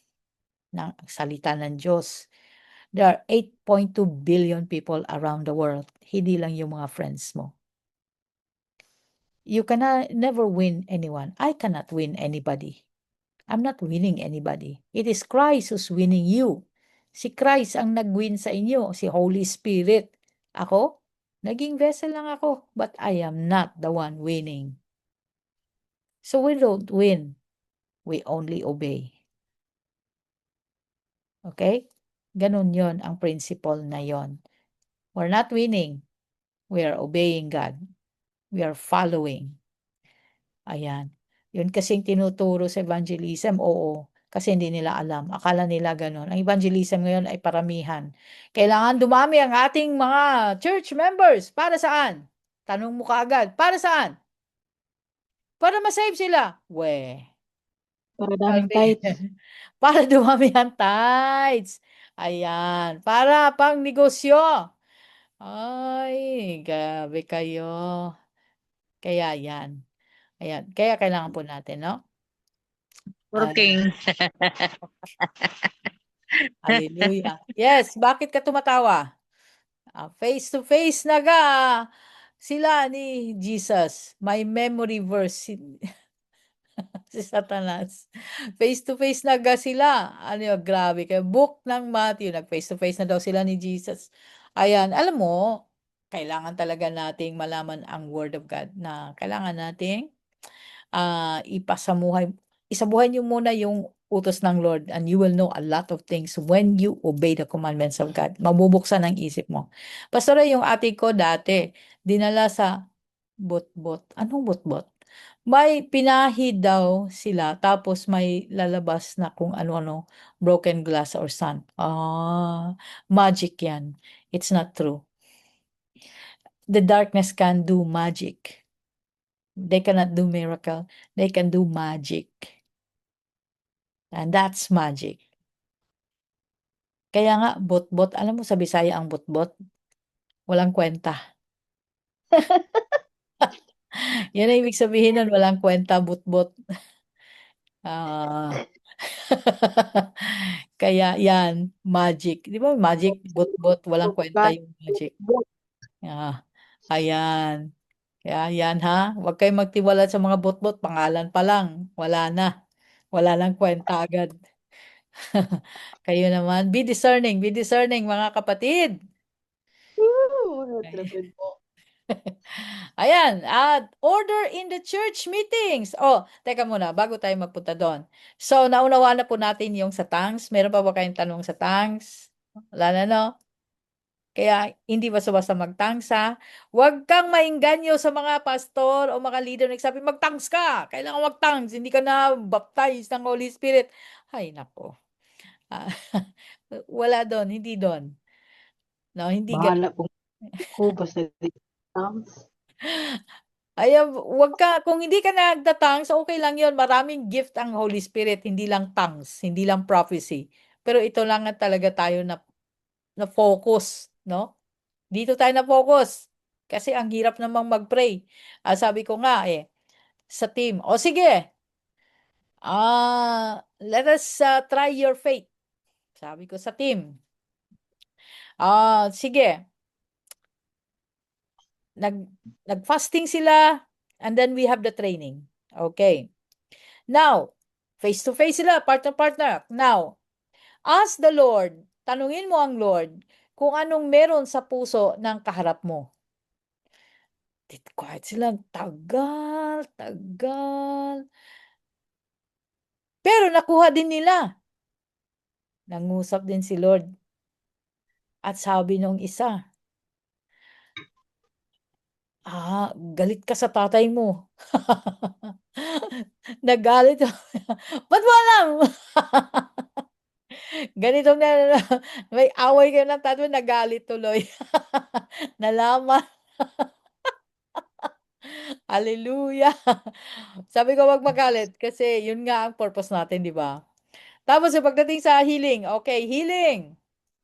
ng salita ng Diyos. There are 8.2 billion people around the world. Hindi lang yung mga friends mo. You cannot never win anyone. I cannot win anybody. I'm not winning anybody. It is Christ who's winning you. Si Christ ang nag-win sa inyo, si Holy Spirit. Ako, naging vessel lang ako, but I am not the one winning. So we don't win. We only obey. Okay? Ganun yon ang principle na yon. We're not winning. We are obeying God. We are following. Ayan. Yun kasing tinuturo sa evangelism, oo. Kasi hindi nila alam. Akala nila ganun. Ang evangelism ngayon ay paramihan. Kailangan dumami ang ating mga church members. Para saan? Tanong mo kaagad. Para saan? Para masave sila. Para daming Sabi, tithes. para dumami ang tithes. Ayan. Para pang negosyo. Ay, grabe kayo. Kaya yan. Ayan. Kaya kailangan po natin, no? Working. Hallelujah. Yes, bakit ka tumatawa? Face to face na ga sila ni Jesus. My memory verse si Satanas. Face to face na ga sila. Ano yun, grabe kayo. Book ng Matthew, nag-face to face na daw sila ni Jesus. Ayan, alam mo, kailangan talaga nating malaman ang Word of God na kailangan nating isabuhay niyo muna yung utos ng Lord and you will know a lot of things when you obey the commandments of God. Mabubuksan ang isip mo. Pastora, yung ate ko dati, dinala sa bot-bot. Anong bot-bot? May pinahid daw sila tapos may lalabas na kung ano-ano, broken glass or sun. Magic yan. It's not true. The darkness can do magic. They cannot do miracle. They can do magic. And that's magic. Kaya nga, bot-bot. Alam mo sa Bisaya ang bot-bot? Walang kwenta. Yan ang ibig sabihin nun, walang kwenta, bot-bot. Ah. Kaya yan, magic. Di ba magic, bot-bot, walang kwenta yung magic. Ah, ayan. Kaya yan ha, huwag kayong magtiwala sa mga bot-bot, pangalan pa lang, wala na. Wala lang kwenta agad. Kayo naman, be discerning mga kapatid. Ayan, at order in the church meetings. Oh, teka muna, bago tayo magpunta doon. So, naunawaan na po natin yung sa tongues. Meron pa ba kayong tanong sa tongues? Wala na, no? Kaya, hindi basta-basta mag-tongues, ha? Huwag kang maingganyo sa mga pastor o mga leader na nagsabi, mag-tongues ka! Kailangan mag-tongues, hindi ka na baptized ng Holy Spirit. Ay, nako. Ah, wala doon, hindi doon. No, hindi ganun. Bahala po ko basta di tongues. Ay, wag ka, kung hindi ka nagta-tongues, okay lang yon. Maraming gift ang Holy Spirit, hindi lang tongues, hindi lang prophecy. Pero ito lang ang talaga tayo na focus, no? Dito tayo na focus. Kasi ang hirap namang mag-pray. Sabi ko nga sa team, o sige, let us try your faith. Sabi ko sa team, sige, nag-fasting sila, and then we have the training. Okay. Now, face-to-face sila, partner-partner. Now, ask the Lord, tanungin mo ang Lord, kung anong meron sa puso ng kaharap mo. Quiet sila, tagal. Pero nakuha din nila. Nangusap din si Lord. At sabi nung isa, galit ka sa tatay mo. Nagalit. Ba't mo alam? Ganito na, may away kayo ng tatay, nagalit tuloy. Nalaman. Hallelujah. Sabi ko wag magalit kasi yun nga ang purpose natin, di ba? Tapos pagdating sa healing, okay, healing.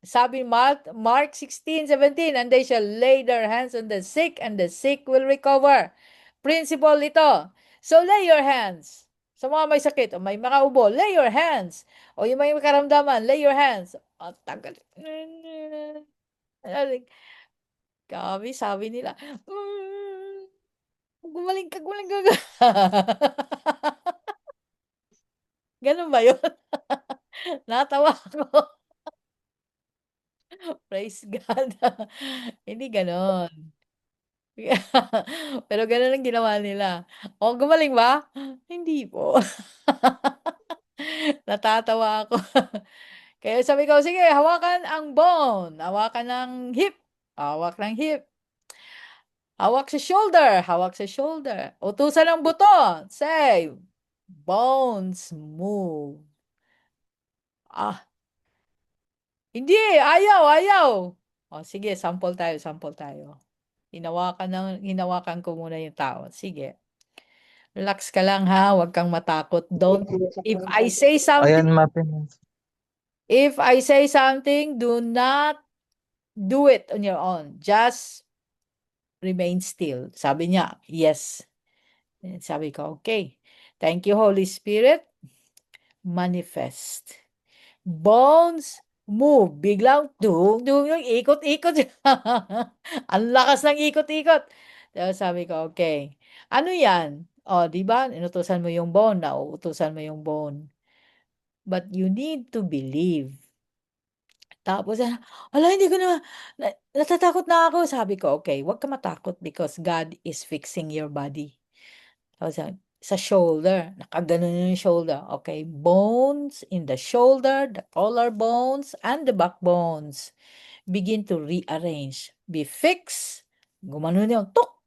Sabi Mark 16:17, and they shall lay their hands on the sick and the sick will recover. Principle ito. So lay your hands. Sa mga may sakit o may mga ubo, lay your hands. O yung may karamdaman, lay your hands. Tagal. Kami, sabi nila, gumaling ka. Ganun ba yun? Natawa ako. Praise God. Hindi ganon. Pero ganun ang ginawa nila. O, gumaling ba? Hindi po. Natatawa ako. Kaya sabi ko, sige, hawakan ang bone. Hawakan ng hip. Hawak ng hip. Hawak sa shoulder. Hawak sa shoulder. Utusan ng buto. Say, bones move. Hindi, ayaw. O, sige, sample tayo. Hinawakan ko muna yung tao. Sige. Relax ka lang ha, huwag kang matakot. If I say something, do not do it on your own. Just remain still. Sabi niya, yes. Sabi ko, okay. Thank you, Holy Spirit. Manifest. Bones move. Biglang yung ikot-ikot. Ang lakas ng ikot-ikot. Sabi ko, okay. Ano yan? O, di ba? Inutusan mo yung bone. Nauutusan mo yung bone. But you need to believe. Tapos, hindi ko natatakot na ako. Sabi ko, okay, huwag ka matakot because God is fixing your body. Tapos, sa shoulder, nakaganon yung shoulder. Okay, bones in the shoulder, the collarbones, and the backbones begin to rearrange. Be fixed. Gumanon yung tuk.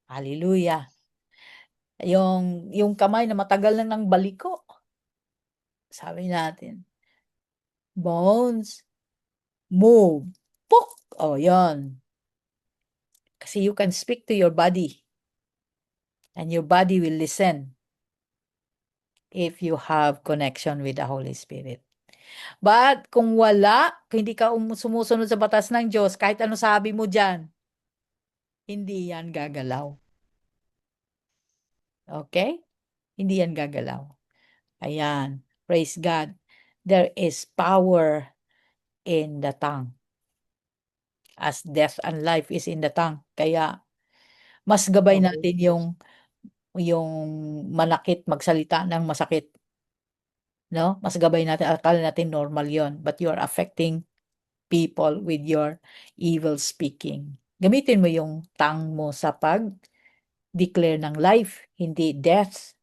Hallelujah. Yung kamay na matagal na ng baliko. Sabi natin, bones, move. Puk! Yan. Kasi you can speak to your body. And your body will listen if you have connection with the Holy Spirit. But kung wala, kung hindi ka sumusunod sa batas ng Diyos, kahit ano sabi mo dyan, hindi yan gagalaw. Okay? Hindi yan gagalaw. Ayan. Praise God. There is power in the tongue. As death and life is in the tongue. Kaya, mas gabay Okay. natin yung manakit magsalita ng masakit. No? Mas gabay natin, akala natin normal yon, but you are affecting people with your evil speaking. Gamitin mo yung tongue mo sa pag-declare ng life, hindi death.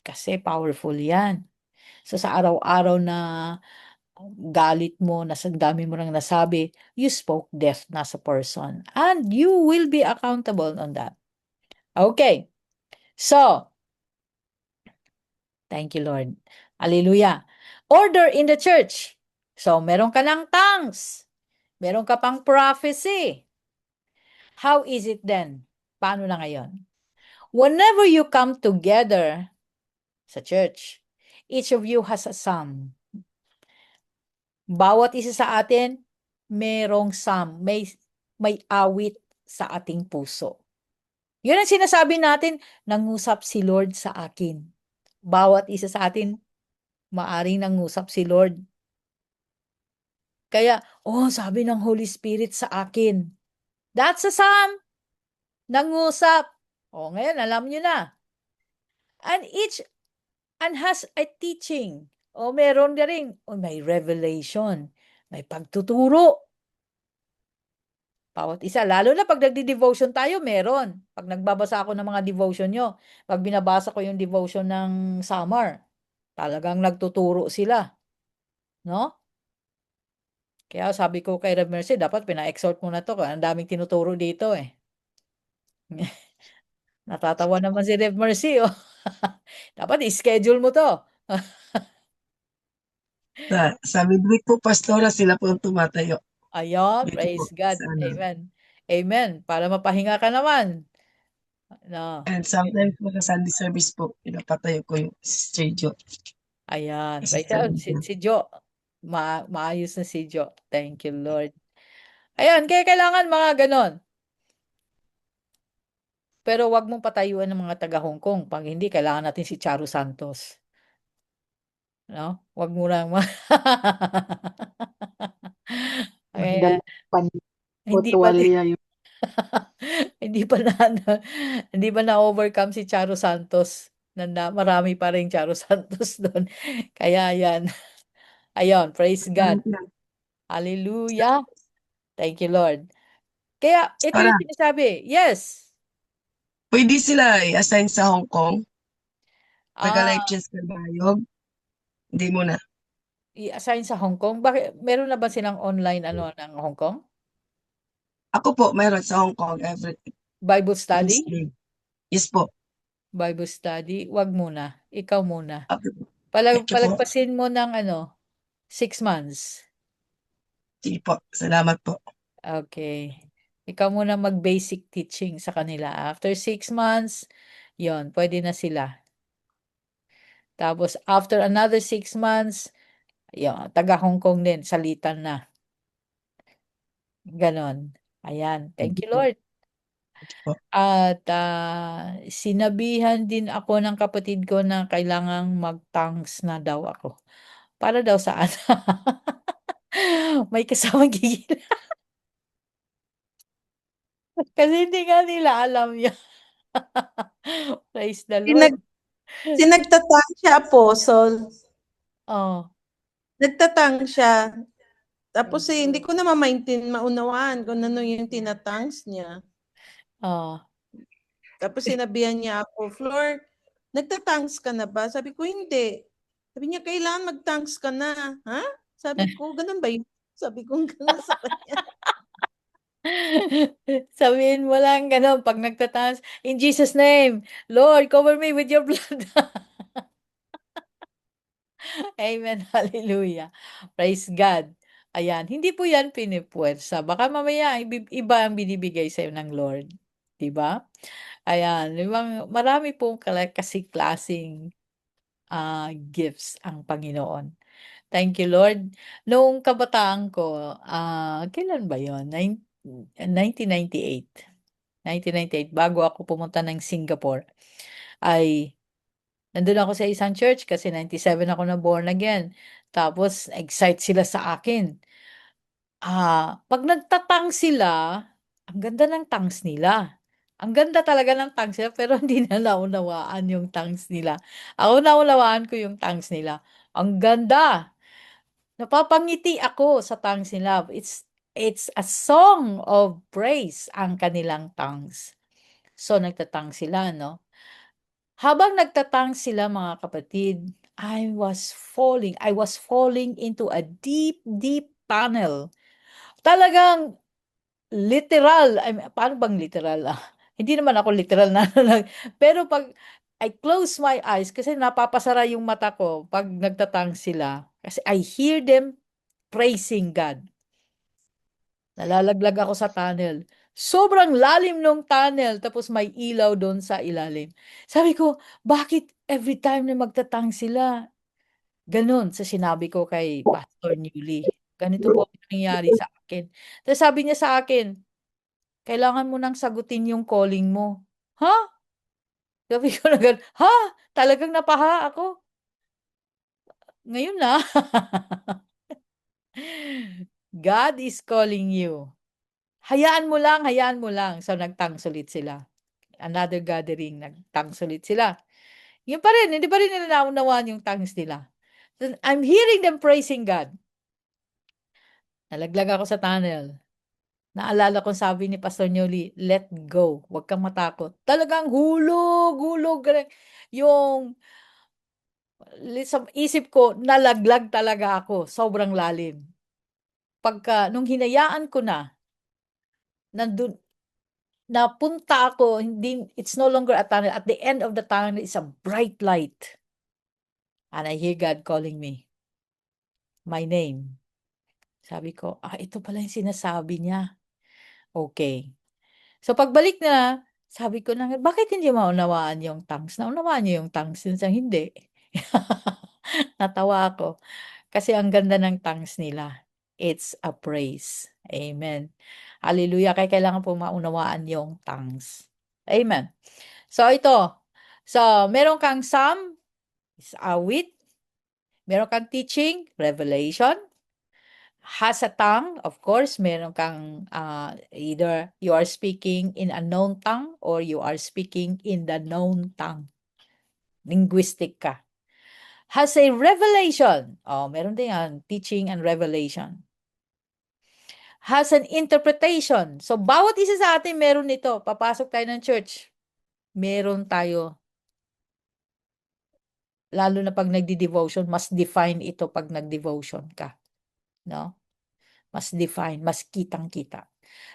Kasi powerful yan. So sa araw-araw na galit mo, ang dami mo nang nasabi, you spoke death na sa person. And you will be accountable on that. Okay. So, thank you, Lord. Hallelujah. Order in the church. So, meron ka ng tongues. Meron ka pang prophecy. How is it then? Paano na ngayon? Whenever you come together sa church, each of you has a psalm. Bawat isa sa atin, merong psalm. May awit sa ating puso. Yun ang sinasabi natin, nangusap si Lord sa akin. Bawat isa sa atin, maaring nangusap si Lord. Kaya, sabi ng Holy Spirit sa akin. That's a psalm. Nangusap. Ngayon, alam nyo na. And has a teaching. Meron na rin. May revelation. May pagtuturo. Bawat isa. Lalo na pag nagdi-devotion tayo, meron. Pag nagbabasa ako ng mga devotion nyo, pag binabasa ko yung devotion ng summer, talagang nagtuturo sila. No? Kaya sabi ko kay Rev Mercy, dapat pina-exhort mo na to. Ang daming tinuturo dito eh. Natatawa naman si Rev Mercy. Dapat i-schedule mo to. Sa midweek po, Pastora, sila po ang tumatayo. Ayun, Dito po, praise God. sa ano. Amen. Amen. Para mapahinga ka naman. No. And sometimes po sa Sunday service po, pinapatayo ko yung studio. Ayan. Kasi Praise God. Si Jo. Maayos na si Jo. Thank you, Lord. Ayan, kaya kailangan mga ganon. Pero wag mong patayuan ng mga taga Hong Kong. Pag hindi, kailangan natin si Charo Santos. No? Wag mo lang Kaya, hindi pa Tuwalya yung hindi pa hindi pa na-overcome si Charo Santos. Marami pa rin Charo Santos doon. Kaya yan. Ayun, praise God. Hallelujah. Thank you, Lord. Kaya ito Para, yung sinasabi. Yes. pwede sila i-assign sa Hong Kong. Taga Ah, Life Chance Carbayog. Hindi mo na. i-assign sa Hong Kong. Bakit meron na ba silang online ng Hong Kong? Ako po, mayroon sa Hong Kong every Bible study? Tuesday. Yes po. Bible study? Wag muna. Ikaw muna. Okay po. Thank you po. Palagpasin mo ng 6 months. Sige po. Salamat po. Okay. Ikaw muna mag-basic teaching sa kanila. After 6 months, yon pwede na sila. Tapos, after another 6 months, taga Hong Kong din, salitan na. Ganon. Ayan. Thank you, Lord. At sinabihan din ako ng kapatid ko na kailangang mag-tongues na daw ako. Para daw saan? May kasamang gigil. Kasi hindi nga nila alam yan. Praise the Lord. Nagtatang siya, Apostle. Oh. Nagtatang siya. Tapos hindi ko na maunawaan kung ano yung tinatangs niya. Oh. Tapos sinabihan niya ako, Flor, nagtatangs ka na ba? Sabi ko, hindi. Sabi niya, kailangan magtangs ka na. Ha? Sabi ko, ganun ba yun? Sabi ko, ganun sa kanya. Sabihin mo lang gano'n pag nagtataas, in Jesus' name, Lord, cover me with your blood. Amen. Hallelujah. Praise God. Ayan. Hindi po yan pinipuwersa. Baka mamaya iba ang binibigay sa'yo ng Lord. Diba? Ayan. Marami pong kasi klaseng gifts ang Panginoon. Thank you, Lord. Noong kabataan ko, kailan ba yun? 1998. 1998, bago ako pumunta ng Singapore, ay nandun ako sa isang church kasi 97 ako na born again. Tapos, excite sila sa akin. 'Pag nagtatang sila, ang ganda ng tangs nila. Ang ganda talaga ng tangs nila pero hindi na naunawaan yung tangs nila. Ako naunawaan ko yung tangs nila. Ang ganda! Napapangiti ako sa tangs nila. It's a song of praise ang kanilang tongues. So, nagtatang sila, no? Habang nagtatang sila, mga kapatid, I was falling into a deep, deep tunnel. Talagang literal, paano bang literal? Hindi naman ako literal na, pero pag I close my eyes, kasi napapasara yung mata ko pag nagtatang sila. Kasi I hear them praising God. Nalalaglag ako sa tunnel. Sobrang lalim nung tunnel, tapos may ilaw doon sa ilalim. Sabi ko, bakit every time na magtatang sila? Ganun sa sinabi ko kay Pastor Newly. Ganito po ang nangyayari sa akin. Tapos sabi niya sa akin, kailangan mo nang sagutin yung calling mo. Ha? Sabi ko na gano'n, ha? Talagang napaha ako. Ngayon na. God is calling you. Hayaan mo lang, hayaan mo lang. So, nagtangsulit sila. Another gathering, nagtangsulit sila. Yun pa rin, hindi pa rin nila naunawaan yung tongues nila. Then, I'm hearing them praising God. Nalaglag ako sa tunnel. Naalala ko sabi ni Pastor Newly, let go. Huwag kang matakot. Talagang hulog, hulog. Yung sa isip ko, nalaglag talaga ako. Sobrang lalim. Nung hinayaan ko na, nandun, napunta ako, hindi, it's no longer a tunnel. At the end of the tunnel is a bright light. And I hear God calling me. My name. Sabi ko, ito pala yung sinasabi niya. Okay. So, pagbalik na, sabi ko na, bakit hindi maunawaan yung tongues? Naunawaan niyo yung tongues? Yun sa hindi. Natawa ako. Kasi ang ganda ng tongues nila. It's a praise. Amen. Hallelujah. Kaya kailangan po maunawaan yung tongues. Amen. So, ito. So, meron kang psalm, is awit. Meron kang teaching, revelation. Has a tongue, of course, meron kang either you are speaking in a known tongue or you are speaking in the known tongue. Linguistic ka. Has a revelation. Meron din yan, teaching and revelation. Has an interpretation. So, bawat isa sa atin meron nito. Papasok tayo ng church. Meron tayo. Lalo na pag nagdi-devotion, mas define ito pag nag-devotion ka. No? Mas define, mas kitang-kita.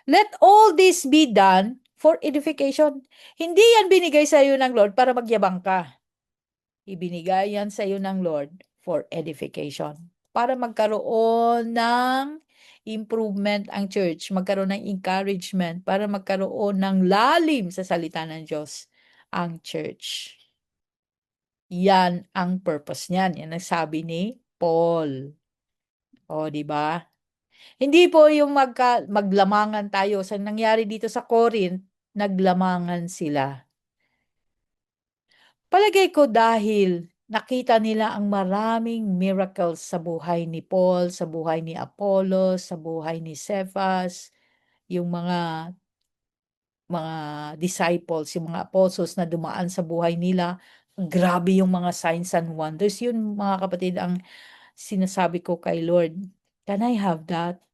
Let all this be done for edification. Hindi yan binigay sa iyo ng Lord para magyabang ka. Ibinigay yan sa iyo ng Lord for edification. Para magkaroon ng improvement ang church, magkaroon ng encouragement, para magkaroon ng lalim sa salita ng Diyos ang church. Yan ang purpose niyan. Yan ang sabi ni Paul. Di ba? Hindi po yung maglamangan tayo. Sa nangyari dito sa Corinth, naglamangan sila. Palagay ko dahil nakita nila ang maraming miracles sa buhay ni Paul, sa buhay ni Apollos, sa buhay ni Cephas, yung mga disciples, yung mga apostles na dumaan sa buhay nila. Grabe yung mga signs and wonders. Yun, mga kapatid, ang sinasabi ko kay Lord, can I have that?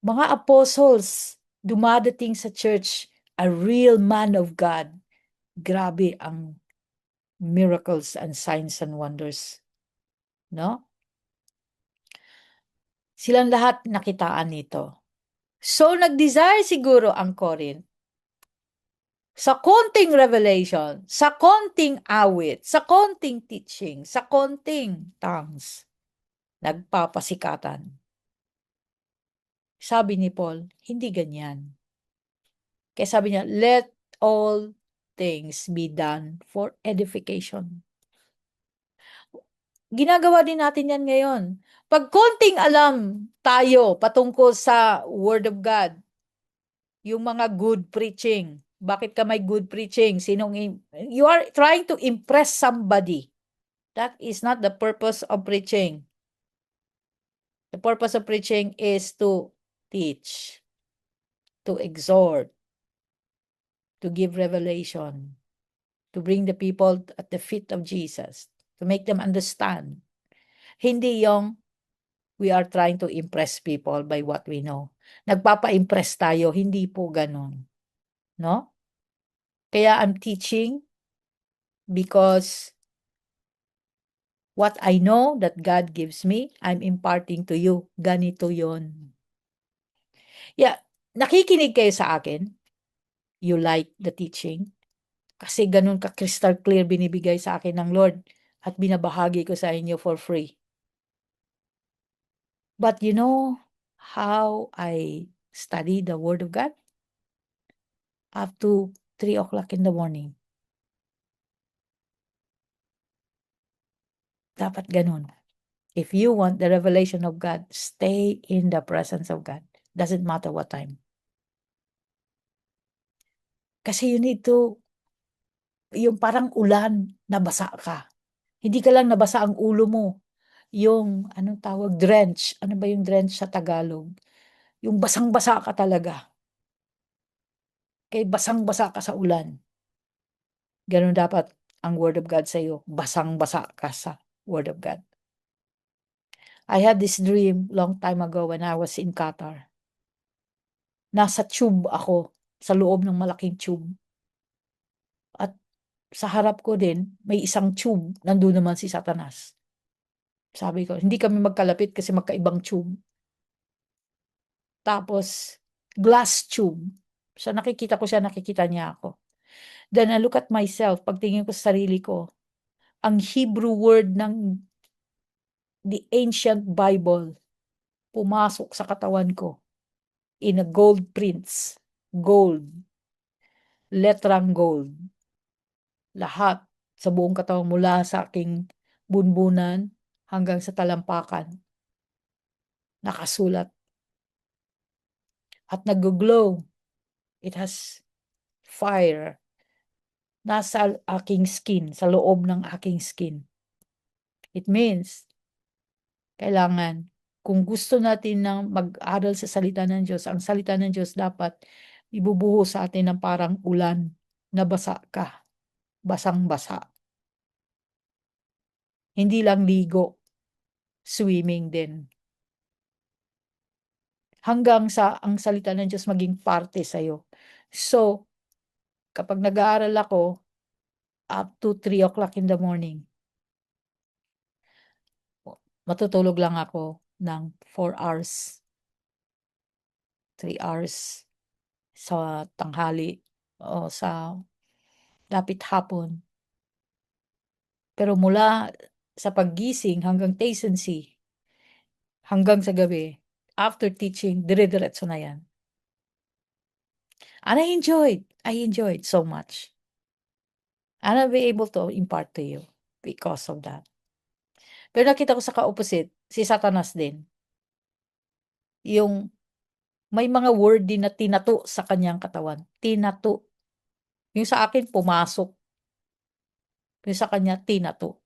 Mga apostles, dumadating sa church, a real man of God. Grabe ang miracles and signs and wonders. No? Silang lahat nakitaan nito. So, nag-desire siguro ang Corinth sa konting revelation, sa konting awit, sa konting teaching, sa konting tongues, nagpapasikatan. Sabi ni Paul, hindi ganyan. Kaya sabi niya, let all things be done for edification. ginagawa din natin yan ngayon. Pag konting alam tayo patungkol sa Word of God, yung mga good preaching. Bakit ka may good preaching? You are trying to impress somebody. That is not the purpose of preaching. The purpose of preaching is to teach, to exhort, to give revelation, to bring the people at the feet of Jesus, to make them understand. Hindi yung we are trying to impress people by what we know. Nagpapa-impress tayo, hindi po ganun. No? Kaya I'm teaching because what I know that God gives me, I'm imparting to you. Ganito yon. Yeah, nakikinig kayo sa akin. You like the teaching. Kasi ganun ka crystal clear binibigay sa akin ng Lord at binabahagi ko sa inyo for free. But you know how I study the Word of God? Up to 3 o'clock in the morning. Dapat ganun. If you want the revelation of God, stay in the presence of God. Doesn't matter what time. Kasi you need to, yung parang ulan, nabasa ka. Hindi ka lang nabasa ang ulo mo. Yung, anong tawag, drench. Ano ba yung drench sa Tagalog? Yung basang-basa ka talaga. Kaya basang-basa ka sa ulan. Ganun dapat ang Word of God sa iyo. Basang-basa ka sa Word of God. I had this dream long time ago when I was in Qatar. Nasa tube ako, sa loob ng malaking tube. At sa harap ko din, may isang tube, nandun naman si Satanas. Sabi ko, hindi kami magkalapit kasi magkaibang tube. Tapos, glass tube. So nakikita ko siya, nakikita niya ako. Then I look at myself, pagtingin ko sa sarili ko, ang Hebrew word ng the ancient Bible, pumasok sa katawan ko in a gold prints. Gold. Letrang gold. Lahat sa buong katawan mula sa aking bunbunan hanggang sa talampakan. Nakasulat. At nag-glow. It has fire. Nasa aking skin, sa loob ng aking skin. It means, kailangan, kung gusto natin ng mag-aral sa salita ng Diyos, ang salita ng Diyos dapat ibubuhos sa atin ng parang ulan, nabasa ka, basang-basa. Hindi lang ligo, swimming din. Hanggang sa ang salita ng Diyos maging parte sa'yo. So, kapag nag-aaral ako, up to 3 o'clock in the morning, matutulog lang ako ng 4 hours. 3 hours sa tanghali o sa dapit hapon. Pero mula sa paggising hanggang tacency, hanggang sa gabi, after teaching, dire-diretso na yan. And I enjoyed so much. And I'll be able to impart to you because of that. Pero nakita ko sa ka-opposite, si Satanas din. Yung may mga word din na tinato sa kanyang katawan. Tinato. Yung sa akin, pumasok. Yung sa kanya, tinato.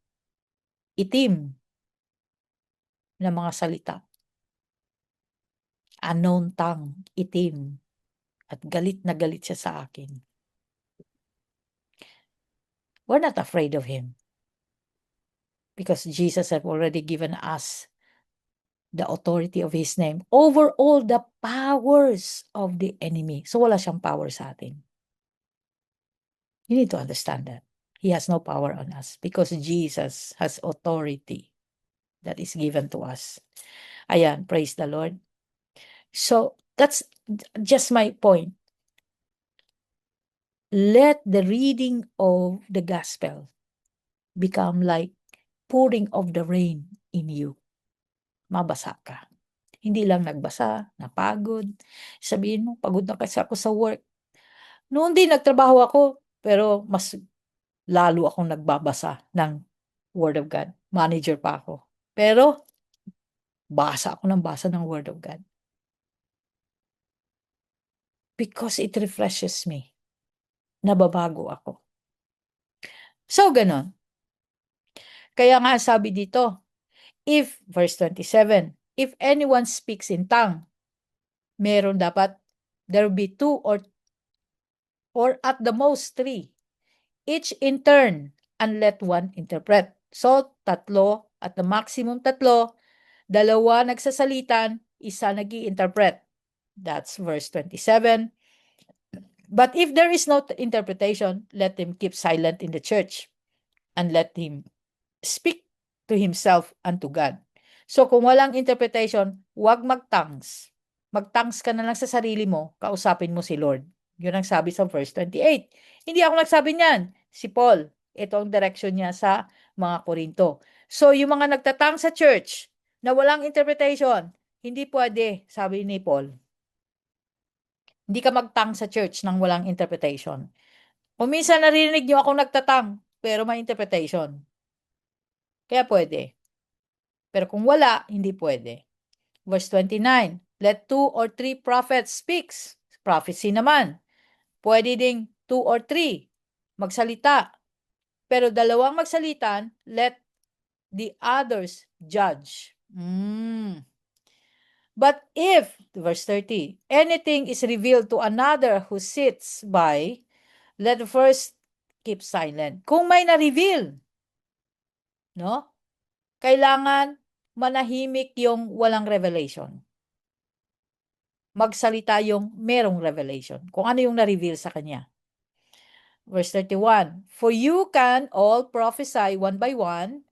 Itim na mga salita. Unknown tongue, itim. At galit na galit siya sa akin. We're not afraid of him. Because Jesus have already given us the authority of His name over all the powers of the enemy. So wala siyang power sa atin. You need to understand that. He has no power on us because Jesus has authority that is given to us. Ayan, praise the Lord. So that's just my point. Let the reading of the gospel become like pouring of the rain in you. Mabasa ka. Hindi lang nagbasa, napagod. Sabihin mo, pagod na kasi ako sa work. Noon din nagtrabaho ako, pero mas lalo akong nagbabasa ng Word of God. Manager pa ako. Pero, basa ako ng basa ng Word of God. Because it refreshes me. Nababago ako. So, ganon. Kaya nga sabi dito, verse 27, if anyone speaks in tongue, there will be two or at the most three, each in turn, and let one interpret. So, tatlo, at the maximum tatlo, dalawa nagsasalitan, isa nag-i-interpret. That's verse 27. But if there is no interpretation, let him keep silent in the church and let him speak to himself and to God. So kung walang interpretation, huwag mag-tongues. Mag-tongues ka na lang sa sarili mo, kausapin mo si Lord. Yun ang sabi sa verse 28. Hindi ako nagsabi niyan, si Paul. Ito ang direction niya sa mga Korinto. So yung mga nagtatang sa church na walang interpretation, hindi pwede, sabi ni Paul. Hindi ka magtang sa church nang walang interpretation. Kung minsan narinig niyo akong nagtatang, pero may interpretation. Kaya pwede. Pero kung wala, hindi pwede. Verse 29, let 2 or 3 prophets speaks. Prophecy naman. Pwede ding 2 or 3 magsalita. Pero dalawang magsalitan, let the others judge. But if, verse 30, anything is revealed to another who sits by, let the first keep silent. Kung may na-reveal, no? Kailangan manahimik yung walang revelation. Magsalita yung merong revelation. Kung ano yung na-reveal sa kanya. Verse 31, for you can all prophesy one by one,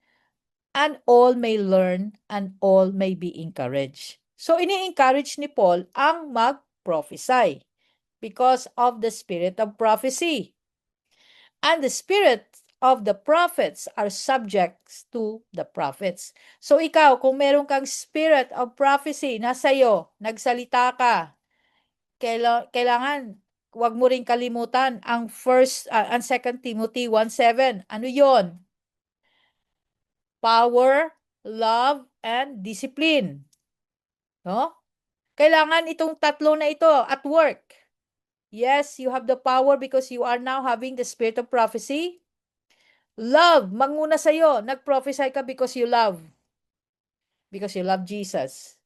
and all may learn, and all may be encouraged. So, ini-encourage ni Paul ang mag-prophesy because of the spirit of prophecy. And the spirit of the prophets are subject to the prophets. So, ikaw, kung meron kang spirit of prophecy nasa iyo, nagsalita ka, kailangan wag mo rin kalimutan ang 2 Timothy 1:7. Ano 'yon? Power, love, and discipline. No? Kailangan itong tatlo na ito at work. Yes, you have the power because you are now having the spirit of prophecy. Love, manguna sa'yo. Nag-prophesy ka because you love. Because you love Jesus.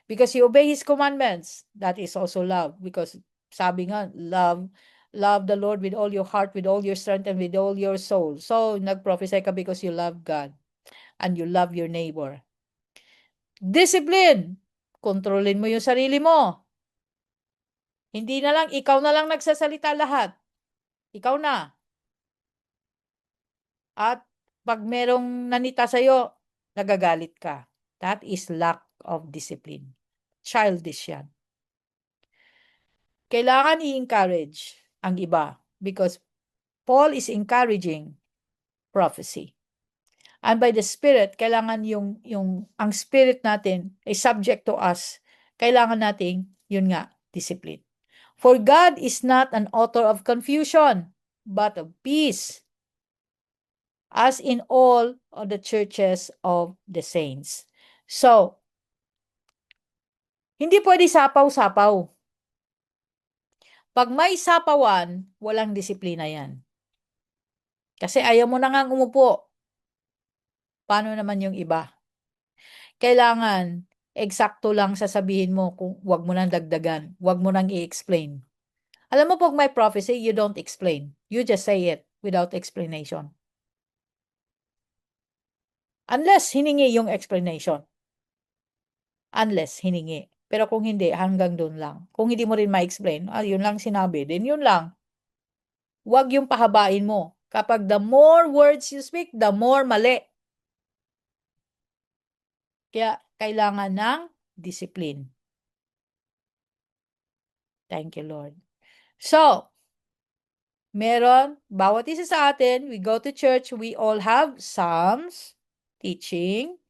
Because you obey His commandments. That is also love. Because sabi nga, love the Lord with all your heart, with all your strength, and with all your soul. So, nag-prophesy ka because you love God. And you love your neighbor. Discipline. Kontrolin mo yung sarili mo. Hindi na lang, ikaw na lang nagsasalita lahat. Ikaw na. At pag merong nanita sa'yo, nagagalit ka. That is lack of discipline. Childish yan. Kailangan i-encourage ang iba because Paul is encouraging prophecy. And by the Spirit, kailangan ang Spirit natin ay subject to us. Kailangan nating, yun nga, discipline. For God is not an author of confusion, but of peace, as in all of the churches of the saints. So, hindi pwede sapaw-sapaw. Pag may sapawan, walang disiplina yan. Kasi ayaw mo na nga umupo. Paano naman yung iba? Kailangan, eksakto lang sasabihin mo kung wag mo nang dagdagan, wag mo nang i-explain. Alam mo, pag may prophecy, you don't explain. You just say it without explanation. Unless hiningi yung explanation. Unless hiningi. Pero kung hindi, hanggang doon lang. Kung hindi mo rin ma-explain, yun lang sinabi, then yun lang. Huwag yung pahabain mo. Kapag the more words you speak, the more mali. Kaya kailangan ng discipline. Thank you, Lord. So, bawat isa sa atin, we go to church, we all have psalms, teaching,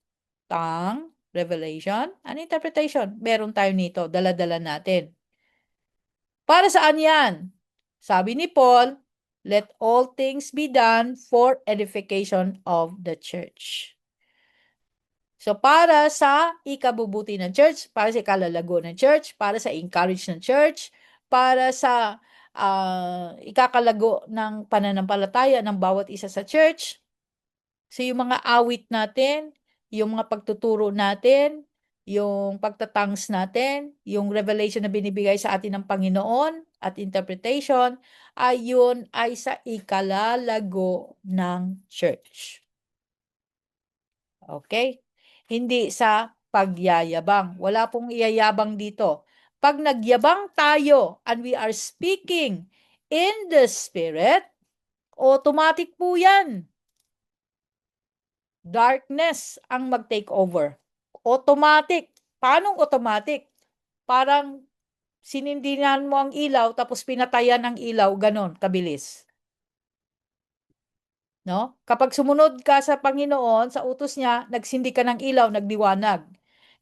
tongue, revelation, and interpretation. Meron tayo nito, dala-dala natin. Para saan yan? Sabi ni Paul, let all things be done for edification of the church. So, para sa ikabubuti ng church, para sa ikalalago ng church, para sa encourage ng church, para sa ikakalago ng pananampalataya ng bawat isa sa church. So, yung mga awit natin, yung mga pagtuturo natin, yung pagtatangs natin, yung revelation na binibigay sa atin ng Panginoon at interpretation, ayun ay sa ikalalago ng church. Okay? Hindi sa pagyayabang. Wala pong iyayabang dito. Pag nagyabang tayo and we are speaking in the Spirit, automatic po yan. Darkness ang mag-take over. Automatic. Paanong automatic? Parang sinindihan mo ang ilaw tapos pinatayan ang ilaw, ganon, kabilis. No? Kapag sumunod ka sa Panginoon, sa utos niya, nagsindi ka ng ilaw, nagdiwanag.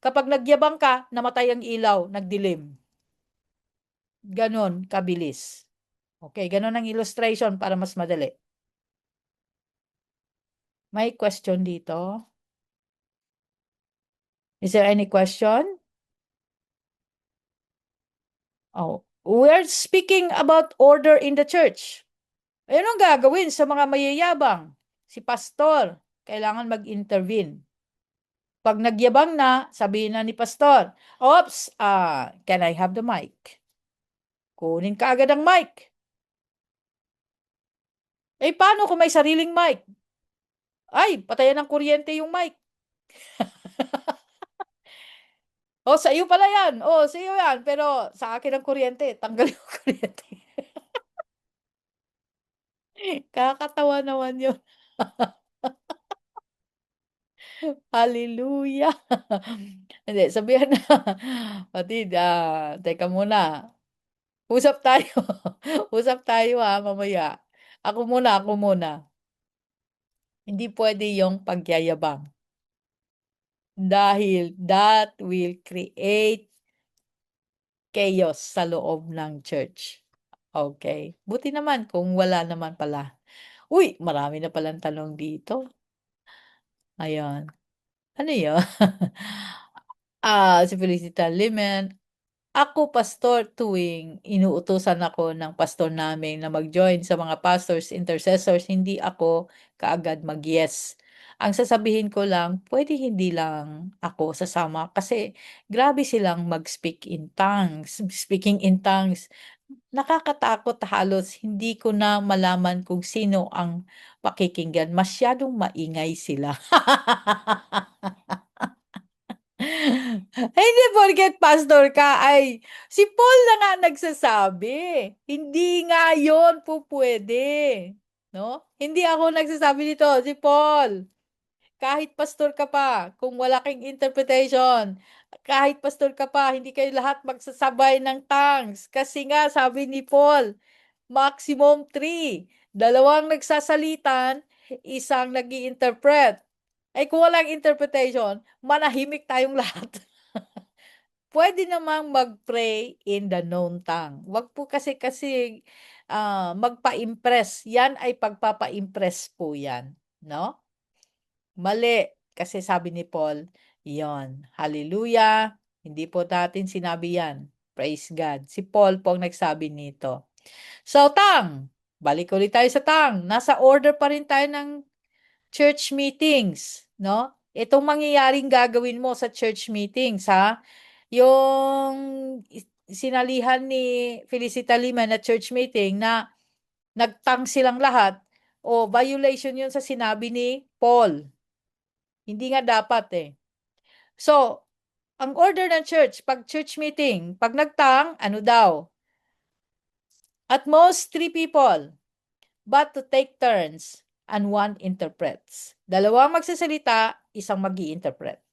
Kapag nagyabang ka, namatay ang ilaw, nagdilim. Ganon, kabilis. Okay, ganon ang illustration para mas madali. May question dito? Is there any question? Oh, we're speaking about order in the church. Ayun ang gagawin sa mga mayayabang. Si pastor, kailangan mag-intervene. Pag nagyabang na, sabihin na ni pastor, "Oops, can I have the mic?" Kunin ka agad ang mic. Eh, paano kung may sariling mic? Ay, patayan ng kuryente yung mic. Oh, sa iyo pala yan. Oh, sa iyo yan. Pero sa akin ang kuryente. Tanggalin yung kuryente. Kakatawa naman yun. Hallelujah. Hindi, sabihan na. Patid, teka muna. Usap tayo. Usap tayo mamaya. Ako muna. Hindi pwede yung pagyayabang. Dahil that will create chaos sa loob ng church. Okay. Buti naman kung wala naman pala. Uy, marami na palang tanong dito. Ayan. Ano yun? Si Felicita Limen. Ako, pastor, tuwing inuutusan ako ng pastor namin na mag-join sa mga pastors, intercessors, hindi ako kaagad mag-yes. Ang sasabihin ko lang, pwede hindi lang ako sasama kasi grabe silang mag-speak in tongues. Speaking in tongues, nakakatakot halos hindi ko na malaman kung sino ang pakikinggan. Masyadong maingay sila. Hindi porket pastor ka ay si Paul na nga nagsasabi. Hindi nga yon po pwede. No? Hindi ako nagsasabi nito, si Paul. Kahit pastor ka pa, kung wala kang interpretation, kahit pastor ka pa, hindi kayo lahat magsasabay ng tongues. Kasi nga, sabi ni Paul, maximum 3. Dalawang nagsasalitan, isang nag-i-interpret. Ay kung walang interpretation, manahimik tayong lahat. Pwede namang mag-pray in the known tongue. Wag po kasi magpa-impress. Yan ay pagpapa-impress po yan, no? Mali, kasi sabi ni Paul, yon. Hallelujah. Hindi po natin sinabi yan. Praise God. Si Paul po ang nagsabi nito. So, tongue. Balik ulit tayo sa tongue. Nasa order pa rin tayo ng church meetings, no? Itong mangyayaring gagawin mo sa church meetings, ha? Yung sinalihan ni Felicita Lima na church meeting na nagtang silang lahat, o violation yun sa sinabi ni Paul. Hindi nga dapat eh. So, ang order ng church, pag church meeting, pag nagtang, ano daw? At most 3 people, but to take turns and one interprets. Dalawang magsasalita, isang mag-i-interpret.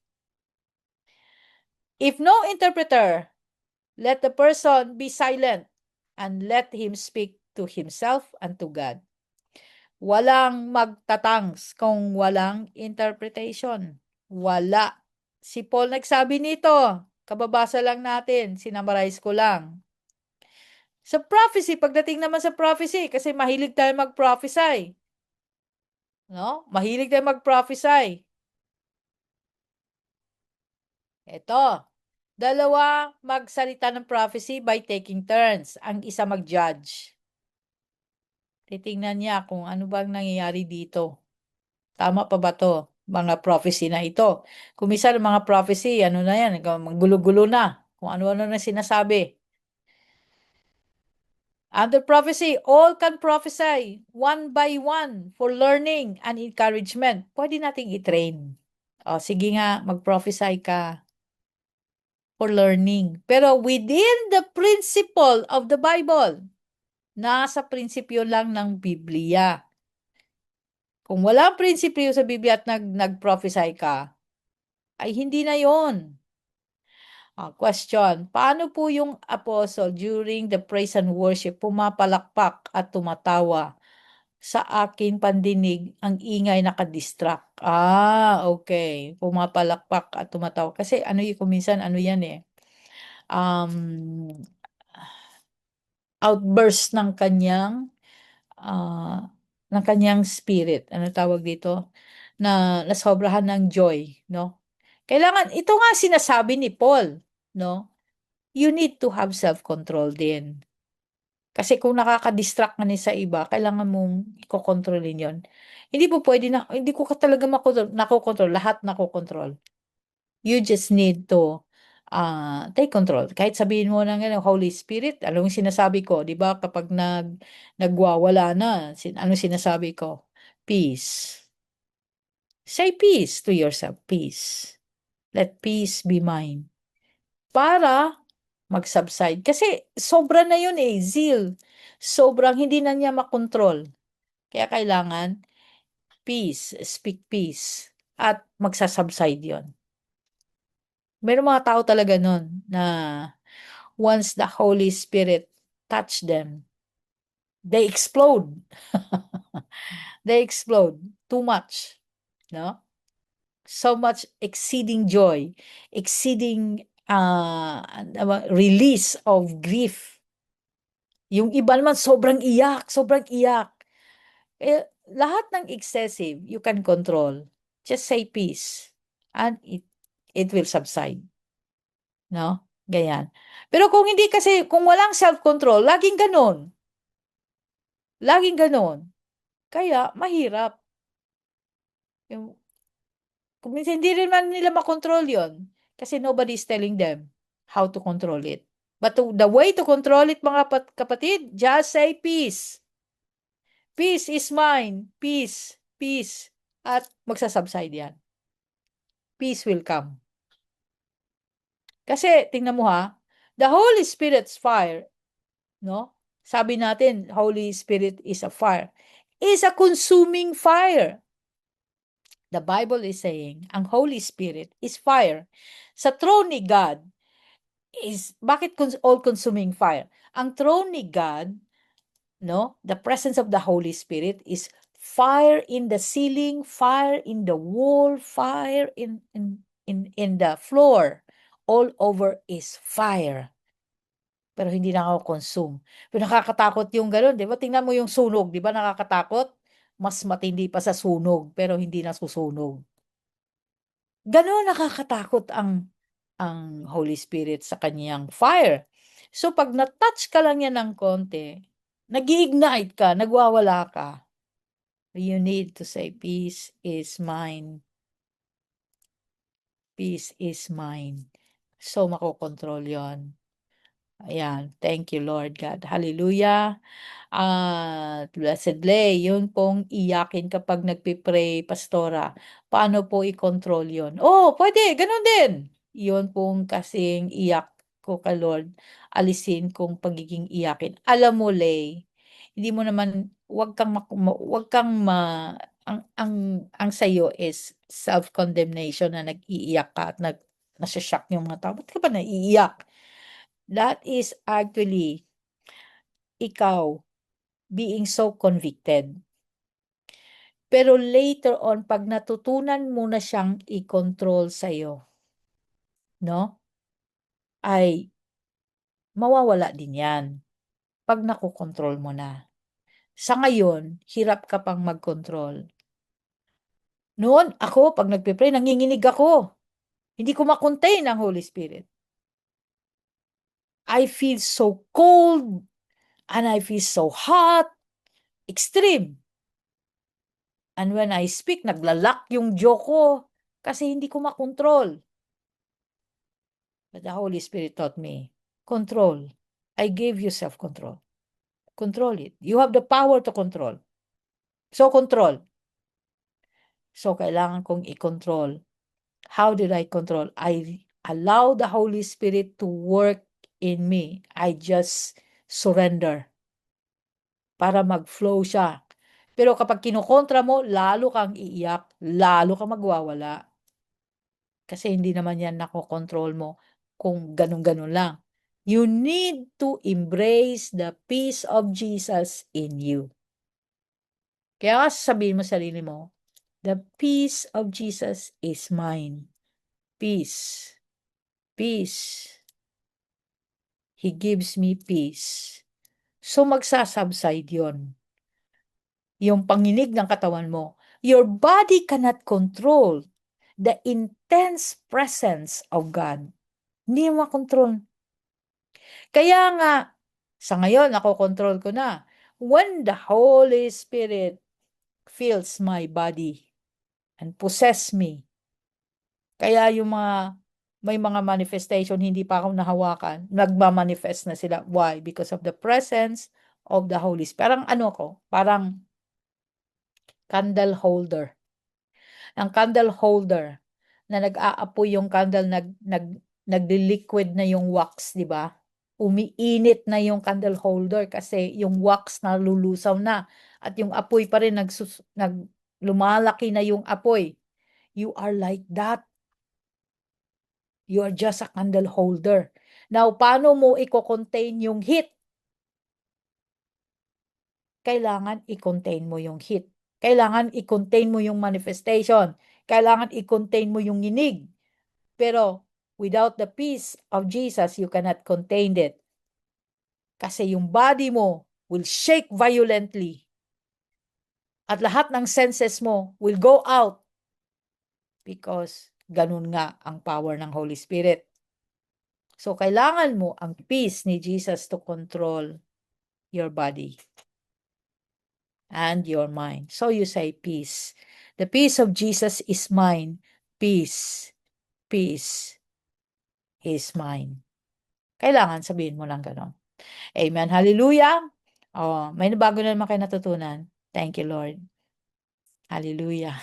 If no interpreter, let the person be silent and let him speak to himself and to God. Walang magtatangs kung walang interpretation. Wala. Si Paul nagsabi nito. Kababasa lang natin. Sinamarize ko lang. Sa prophecy, pagdating naman sa prophecy, kasi mahilig tayo mag-prophesy. No? Mahilig tayo mag-prophesy. Ito, dalawa magsalita ng prophecy by taking turns. Ang isa mag-judge. Titingnan niya kung ano bang nangyayari dito. Tama pa ba to? Mga prophecy na ito. Kung minsan mga prophecy, ano na yan, gulo-gulo na. Kung ano-ano na sinasabi. Under prophecy, all can prophesy one by one for learning and encouragement. Pwede nating i-train. O, sige nga, mag-prophesy ka for learning. Pero within the principle of the Bible, nasa prinsipyo lang ng Biblia. Kung walang prinsipyo sa Biblia at nag-prophesy ka, ay hindi na yon. Question, paano po yung apostle during the praise and worship pumapalakpak at tumatawa? Sa aking pandinig, ang ingay nakadistract. Okay. Pumapalakpak at tumatawa. Kasi ano yung kuminsan, ano yan eh. Outburst ng kanyang spirit. Ano tawag dito? Na nasobrahan ng joy, no? Kailangan, ito nga sinasabi ni Paul, no? You need to have self-control din. Kasi kung nakaka-distract ka sa iba, kailangan mong ikokontrolin yon. Hindi po pwede na, hindi ko ka talaga nakokontrol, lahat nakokontrol. You just need to take control. Kahit sabihin mo ng Holy Spirit, alam mo yung sinasabi ko, di ba? Kapag nagwawala na, ano sinasabi ko? Peace. Say peace to yourself, peace. Let peace be mine. Para mag-subside. Kasi sobra na yun eh, zeal. Sobrang hindi na niya makontrol. Kaya kailangan peace, speak peace. At magsasubside yon. Mayroong mga tao talaga nun na once the Holy Spirit touch them, they explode. They explode too much. No? So much exceeding joy, exceeding release of grief. Yung iba naman sobrang iyak, sobrang iyak. Lahat ng excessive, you can control. Just say peace and it will subside. No? Ganyan. Pero kung hindi kasi, kung walang self-control, laging ganon. Laging ganon. Kaya, mahirap. Kung minsan hindi rin man nila makontrol yon kasi nobody's telling them how to control it. But the way to control it, mga kapatid, just say peace. Peace is mine. Peace. Peace. At magsasubside yan. Peace will come. Kasi, tingnan mo ha, the Holy Spirit's fire, no? Sabi natin, Holy Spirit is a fire. Is a consuming fire. The Bible is saying, ang Holy Spirit is fire. Sa throne ni God, bakit all-consuming fire? Ang throne ni God, no? The presence of the Holy Spirit is fire in the ceiling, fire in the wall, fire in the floor. All over is fire. Pero hindi nakaka-consume. Pero nakakatakot yung gano'n, di ba? Tingnan mo yung sunog, di ba nakakatakot? Mas matindi pa sa sunog, pero hindi nasusunog. Gano'n nakakatakot ang Holy Spirit sa kanyang fire. So, pag na-touch ka lang yan ng konti, nag-iignite ka, nagwawala ka. You need to say, peace is mine. Peace is mine. So, makokontrol yon. Ayan. Thank you, Lord God. Hallelujah. Blessed Lay, yun pong iyakin kapag nagpipray, Pastora. Paano po i-control yun? Pwede, ganun din. Yun pong kasing iyak ko ka Lord, alisin kong pagiging iyakin. Alam mo, Lay, hindi mo naman, ang sayo is self-condemnation na nag-iiyak ka at nasashock yung mga tao. Ba't ka ba naiiyak? That is actually ikaw being so convicted. Pero later on, pag natutunan mo na siyang i-control sa'yo, no? Ay, mawawala din yan. Pag nakokontrol mo na. Sa ngayon, hirap ka pang mag-control. Noon, ako, pag nagpipray, nanginginig ako. Hindi ko makontain ang Holy Spirit. I feel so cold and I feel so hot, extreme. And when I speak, naglalak yung jaw ko kasi hindi ko makontrol. But the Holy Spirit taught me, control. I gave you self-control. Control it. You have the power to control. So, control. So, kailangan kong i-control. How did I control? I allow the Holy Spirit to work in me. I just surrender para mag-flow siya. Pero kapag kinukontra mo, lalo kang iiyak, lalo kang magwawala. Kasi hindi naman yan nakokontrol mo kung ganun-ganun lang. You need to embrace the peace of Jesus in you. Kaya sabihin mo sa sarili mo, the peace of Jesus is mine. Peace. Peace. He gives me peace. So magsasubside yon. Yung panginig ng katawan mo. Your body cannot control the intense presence of God. Hindi mo makontrol. Kaya nga, sa ngayon, nakokontrol ko na. When the Holy Spirit fills my body and possess me, kaya yung may mga manifestation, hindi pa ako nahawakan, nagmamanifest na sila. Why? Because of the presence of the Holy Spirit. Parang candle holder. Ang candle holder na nag-aapoy yung candle, nagli-liquid na yung wax, di ba? Umiinit na yung candle holder kasi yung wax na lulusaw na at yung apoy pa rin lumalaki na yung apoy. You are like that. You are just a candle holder. Now, paano mo i-contain yung heat? Kailangan i-contain mo yung heat. Kailangan i-contain mo yung manifestation. Kailangan i-contain mo yung inig. Pero without the peace of Jesus, you cannot contain it. Kasi yung body mo will shake violently. At lahat ng senses mo will go out. Because ganun nga ang power ng Holy Spirit. So kailangan mo ang peace ni Jesus to control your body and your mind. So you say peace. The peace of Jesus is mine. Peace. Peace is mine. Kailangan sabihin mo lang ganon. Amen. Hallelujah. Oh, may bago na naman kayo natutunan. Thank you, Lord. Hallelujah.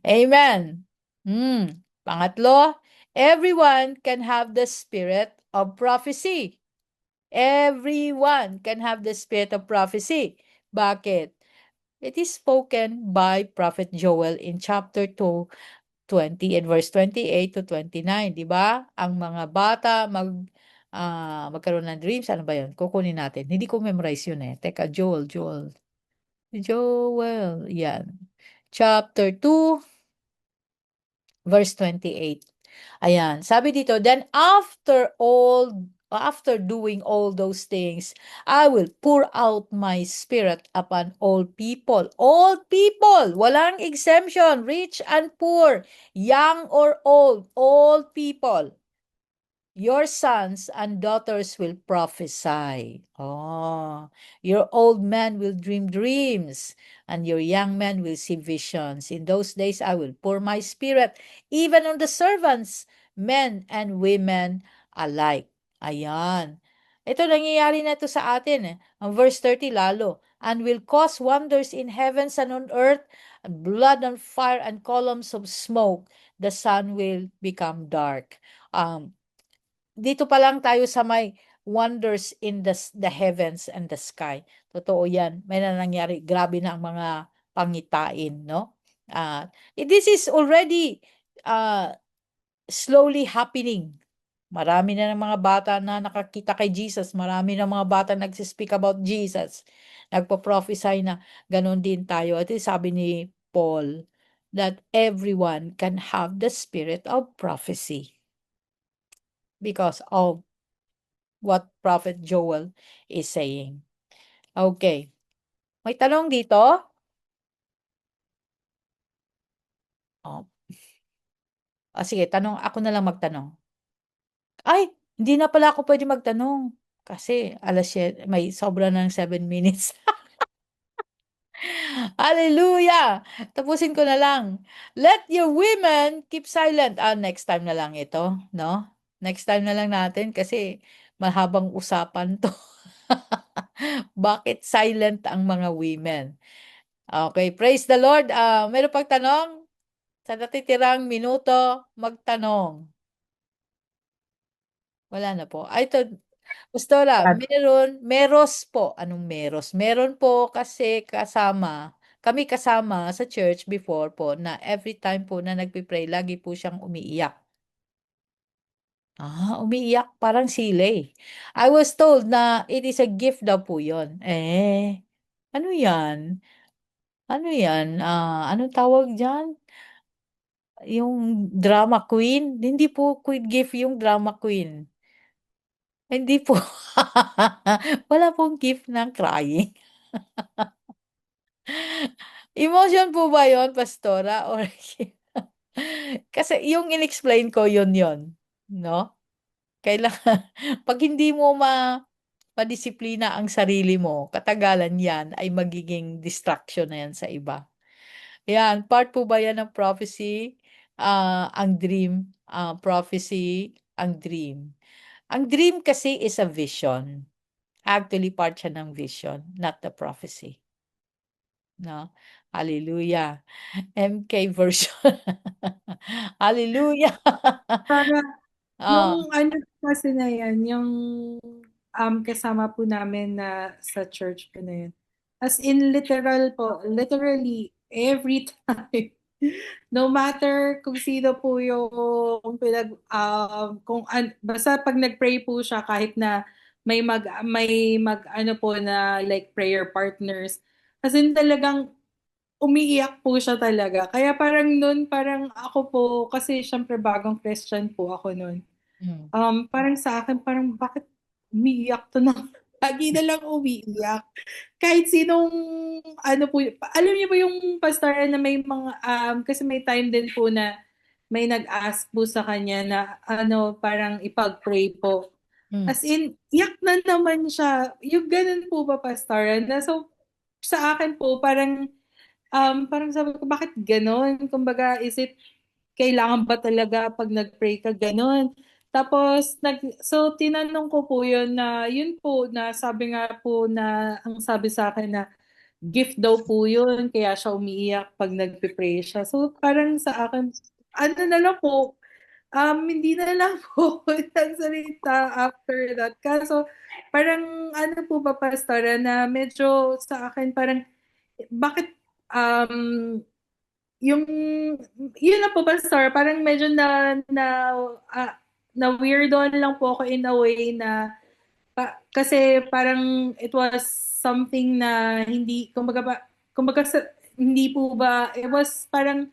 Amen. Pangatlo, everyone can have the spirit of prophecy. Everyone can have the spirit of prophecy. Bakit? It is spoken by Prophet Joel in chapter 2, 20 and verse 28 to 29, di ba? Ang mga bata magkaroon ng dreams, ano ba yun? Kukunin natin. Hindi ko memorize yun eh. Teka, Joel, yan. Chapter 2, verse 28. Ayan, sabi dito, then after doing all those things, I will pour out my spirit upon all people. All people, walang exemption, rich and poor, young or old, all people. Your sons and daughters will prophesy. Oh, your old men will dream dreams, and your young men will see visions. In those days, I will pour my spirit even on the servants, men and women alike. Ayan. Ito nangyayari na ito sa atin. Ang verse 30 lalo. And will cause wonders in heavens and on earth, and blood and fire and columns of smoke. The sun will become dark. Dito pa lang tayo sa may wonders in the heavens and the sky. Totoo yan. May nangyari. Grabe na ang mga pangitain, no? This is already slowly happening. Marami na ng mga bata na nakakita kay Jesus. Marami na mga bata nagsispeak about Jesus. Nagpo-prophesy na ganon din tayo. At sabi ni Paul that everyone can have the spirit of prophecy. Because of what Prophet Joel is saying. Okay. May tanong dito? Oh. Sige, ako na lang magtanong. Ay, hindi na pala ako pwede magtanong. Kasi may sobra ng 7 minutes. Hallelujah! Tapusin ko na lang. Let your women keep silent. Next time na lang ito, no? Next time na lang natin kasi mahabang usapan to. Bakit silent ang mga women? Okay, praise the Lord. Meron pang tanong? Sa natitirang minuto, magtanong. Wala na po. Ito, Pastora, meros po. Anong meros? Meron po kasi kami kasama sa church before po na every time po na nagpipray, lagi po siyang umiiyak. Umiiyak parang sili. I was told na it is a gift daw po yun. Ano yan? Ano yan? Anong tawag dyan? Yung drama queen? Hindi po queen gift yung drama queen. Hindi po. Wala pong gift ng crying. Emotion po ba yon, Pastora? Or kasi yung in-explain ko yun, no? Kailangan, pag hindi mo madisiplina ang sarili mo, katagalan yan ay magiging distraction na yan sa iba. Yan, part po ba yan ng prophecy? Ang dream, prophecy, ang dream. Ang dream kasi is a vision. Actually, part siya ng vision, not the prophecy. No? Hallelujah. MK version. Hallelujah. Para Ah, yung ano kasi na yan, yung kasama po namin na sa church po na yun. As in literal po, literally every time. No matter kung sino po yung basta pag nagpray po siya kahit na may mag ano po na like prayer partners. As in talagang umiiyak po siya talaga. Kaya parang noon, parang ako po, kasi syempre bagong Christian po ako noon. mm, Parang sa akin, parang bakit umiiyak to na? Lagi na lang umiiyak. Kahit sinong, ano po, alam niyo po yung pastor na may mga, kasi may time din po na may nag-ask po sa kanya na, parang ipag-pray po. mm, As in, iyak na naman siya. Yung ganun po ba, pastor? So, sa akin po, parang sabi ko, bakit ganon? Kumbaga, is it, kailangan ba talaga pag nag-pray ka ganon? Tapos, so tinanong ko po yun na, yun po, na sabi nga po na, ang sabi sa akin na, gift daw po yun, kaya siya umiiyak pag nagpe-pray siya. So, parang sa akin, ano na lang po, hindi na lang po nagsalita after that. Kaso, parang, ano po ba, pastora, na medyo sa akin, parang, bakit yung yun na po pastor, parang medyo ah, na weirdo lang po ako in a way na kasi parang it was something na hindi hindi po ba it was parang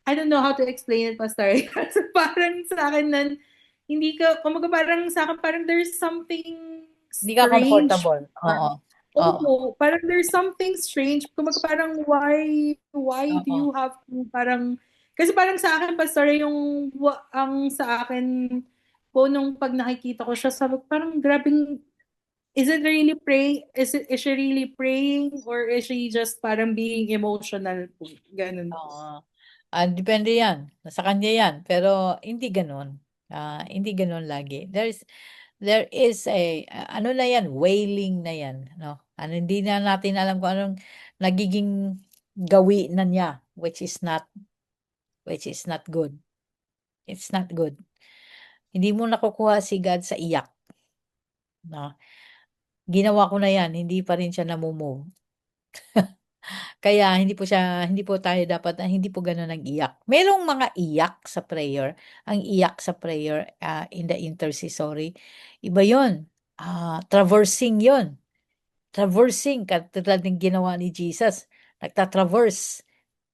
I don't know how to explain it, pastor. Kasi parang sa akin nan hindi ka kumbaga parang sa akin parang there's something Hindi ka strange. comfortable. Oo. Oo. Oo, parang there's something strange. Kumbaga parang why do Oo. you have to parang kasi parang sa akin pastor yung ang sa akin po nung pag nakikita ko siya sabi ko parang grabing is it really praying is she really praying or is she just parang being emotional po ganun po. Oo. Depende yan. Nasa kanya yan. Pero hindi ganun. Hindi ganun lagi. There is ano na yan, wailing na yan. No? Hindi na natin alam kung anong nagiging gawi na niya, which is not good. It's not good. Hindi mo nakukuha si God sa iyak. No? Ginawa ko na yan, hindi pa rin siya namumove. Kaya hindi po tayo dapat hindi po gano'n ang iyak. Merong mga iyak sa prayer, ang iyak sa prayer, in the intercessory, iba 'yun, traversing 'yun. Traversing katulad ng ginawa ni Jesus, nagta-traverse,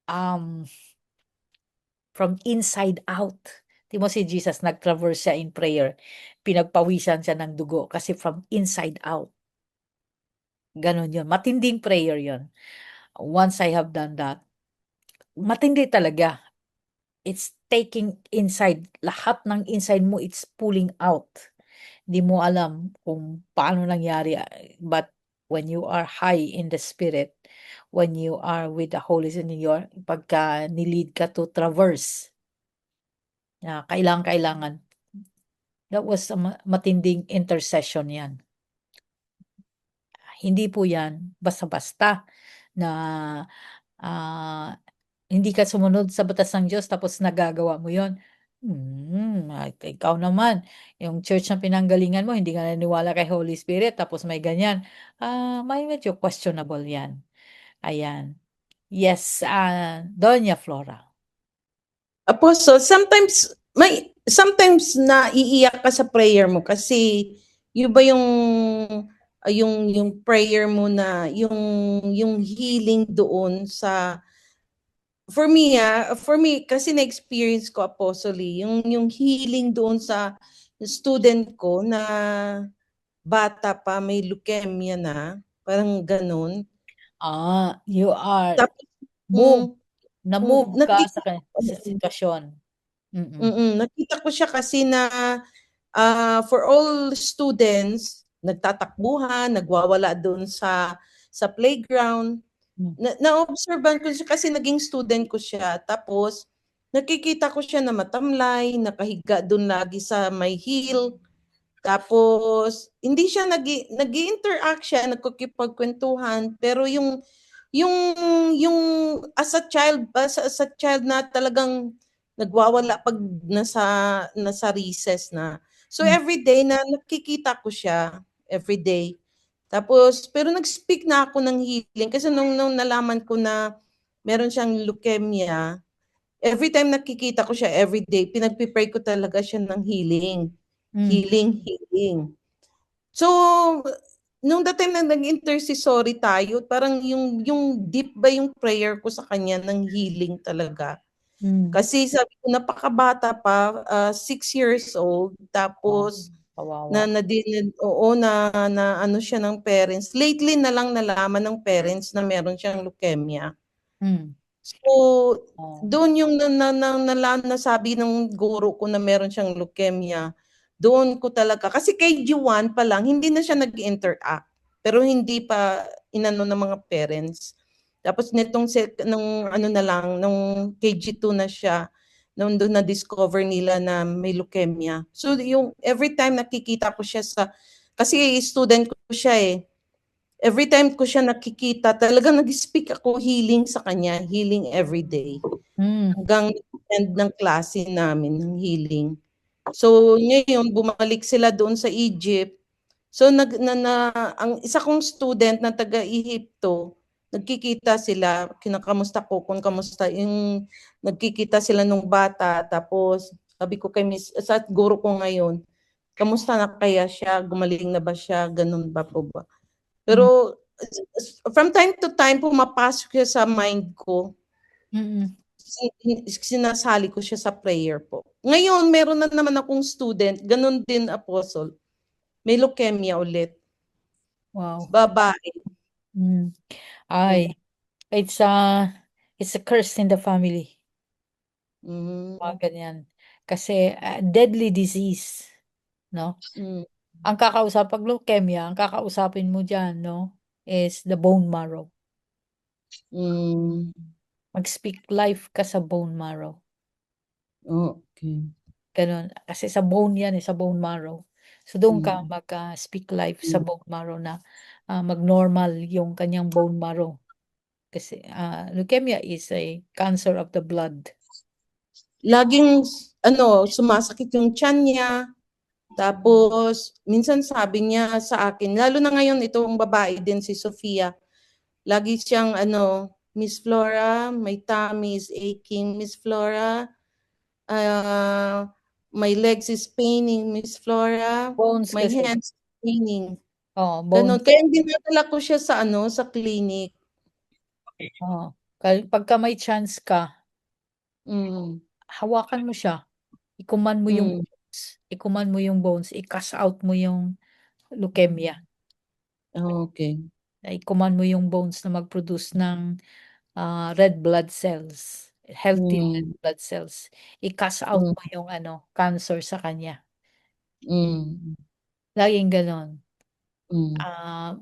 um, from inside out. Tingnan mo si Jesus nag-traverse siya in prayer, pinagpawisan siya ng dugo kasi from inside out, gano'n 'yun, matinding prayer 'yun. Once I have done that, matindi talaga. It's taking inside. Lahat ng inside mo, it's pulling out. Di mo alam kung paano nangyari. But when you are high in the spirit, when you are with the Holy Spirit, pagka nilid ka to traverse, na kailangan, that was a matinding intercession yan. Hindi po yan basta-basta na hindi ka sumunod sa batas ng Diyos tapos nagagawa mo yon. Ikaw naman, yung church na pinanggalingan mo, hindi ka naniniwala kay Holy Spirit, tapos may ganyan. May medyo questionable yan. Ayan. Yes, Doña Flora. Apostle, sometimes naiiyak ka sa prayer mo kasi yun ba yung prayer mo na yung healing doon sa for me kasi na-experience ko, Apostle, yung healing doon sa student ko na bata pa, may leukemia na, parang ganun. You are Tapos, moved. Na-move ka sa nakita sitwasyon. nakita ko siya kasi na for all students, nagtatakbuhan, nagwawala doon sa playground. Na-obserban ko siya kasi naging student ko siya. Tapos, nakikita ko siya na matamlay, nakahiga doon lagi sa may hill. Tapos, hindi siya nag-i-interact siya, nagkukipagkwentuhan, pero yung as a child na talagang nagwawala pag nasa recess na. So every day na nakikita ko siya, every day. Tapos pero nag-speak na ako ng healing kasi nung nalaman ko na meron siyang leukemia, every time nakikita ko siya every day, pinagpi-pray ko talaga siya ng healing. Healing. So nung that time na nag-intercessory tayo, parang yung deep ba yung prayer ko sa kanya ng healing talaga. Kasi sabi ko napakabata pa, 6 years old, tapos Kawawa. na ano siya ng parents. Lately na lang nalaman ng parents na meron siyang leukemia. So doon yung nasabi ng guro ko na meron siyang leukemia. Doon ko talaga, kasi KG1 pa lang, hindi na siya nag-interact. Pero hindi pa inano ng mga parents. Tapos nitong nung ano na lang, nung KG2 na siya, nung doon na-discover nila na may leukemia. So yung every time nakikita ko siya kasi student ko siya every time ko siya nakikita, talagang nag-speak ako healing sa kanya, healing every day. Hanggang end ng klase namin, ng healing. So ngayon, bumalik sila doon sa Egypt. So ang isa kong student na taga-Ehipto, nagkikita sila, kinakamusta ko kung kamusta, yung nagkikita sila nung bata, tapos sabi ko kay sa guro ko ngayon, kamusta na kaya siya, gumaling na ba siya, ganun ba po ba? Pero from time to time, pumapasok siya sa mind ko. Sinasali ko siya sa prayer po. Ngayon, meron na naman akong student, ganun din, Apostle. May leukemia ulit. Wow. Babae. Ay, it's a curse in the family. Mga ganyan. Kasi deadly disease, no? Ang pag leukemia, ang kakausapin mo dyan, no, is the bone marrow. Mag-speak life ka sa bone marrow. Okay. Ganun. Kasi sa bone yan, sa bone marrow. So doon ka mag-speak life sa bone marrow na mag-normal yung kanyang bone marrow. Kasi leukemia is a cancer of the blood. Laging sumasakit yung tiyan niya. Tapos minsan sabi niya sa akin, lalo na ngayon itong babae din si Sofia. Lagi siyang Miss Flora, my tummy is aching, Miss Flora. My legs is paining, Miss Flora. Bones My kasi. hands paining. Oh, Ganun. bones. Kaya dinadala ko siya sa sa clinic. Pagka may chance ka, hawakan mo siya. Ikuman mo yung bones. Ikuman mo yung bones. I-cash out mo yung leukemia. Okay. Ikuman mo yung bones na mag-produce ng red blood cells. healthy Mm. blood cells. I-cast out Mm. mo yung cancer sa kanya. Mm. Laging ganon. Mm.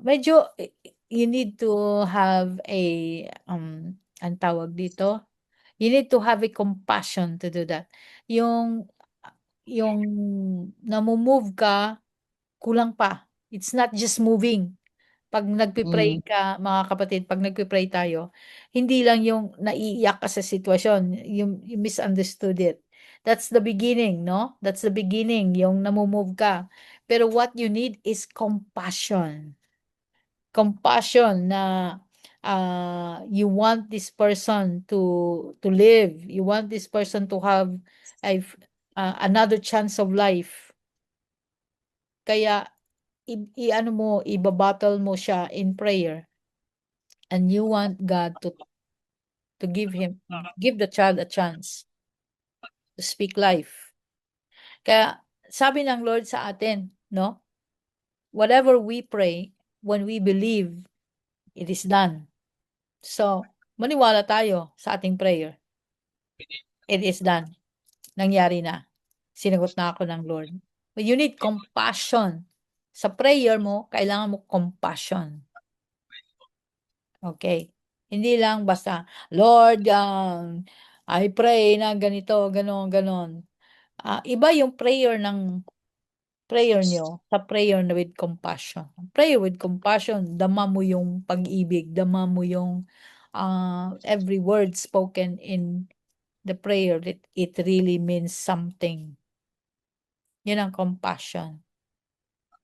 Medyo you need to have ang tawag dito, you need to have a compassion to do that. Yung namu-move ka, kulang pa. It's not just moving. Pag nagpe-pray Mm. ka, mga kapatid, pag nagpe-pray tayo, hindi lang yung naiiyak ka sa sitwasyon, you misunderstood it. That's the beginning, no? That's the beginning, yung namu-move ka. Pero what you need is compassion. Compassion na you want this person to live. You want this person to have another chance of life. Kaya i-ano mo, ibabattle mo siya in prayer. And you want God to give the child a chance to speak life. Kaya sabi ng Lord sa atin, no? Whatever we pray, when we believe, it is done. So, maniwala tayo sa ating prayer. It is done. Nangyari na. Sinagot na ako ng Lord. But you need compassion. Sa prayer mo, kailangan mo compassion. Okay. Hindi lang basta, Lord, I pray na ganito, ganon. Iba yung prayer nyo sa prayer na with compassion. Prayer with compassion, dama mo yung pag-ibig, dama mo yung every word spoken in the prayer, that it really means something. Yun ang compassion.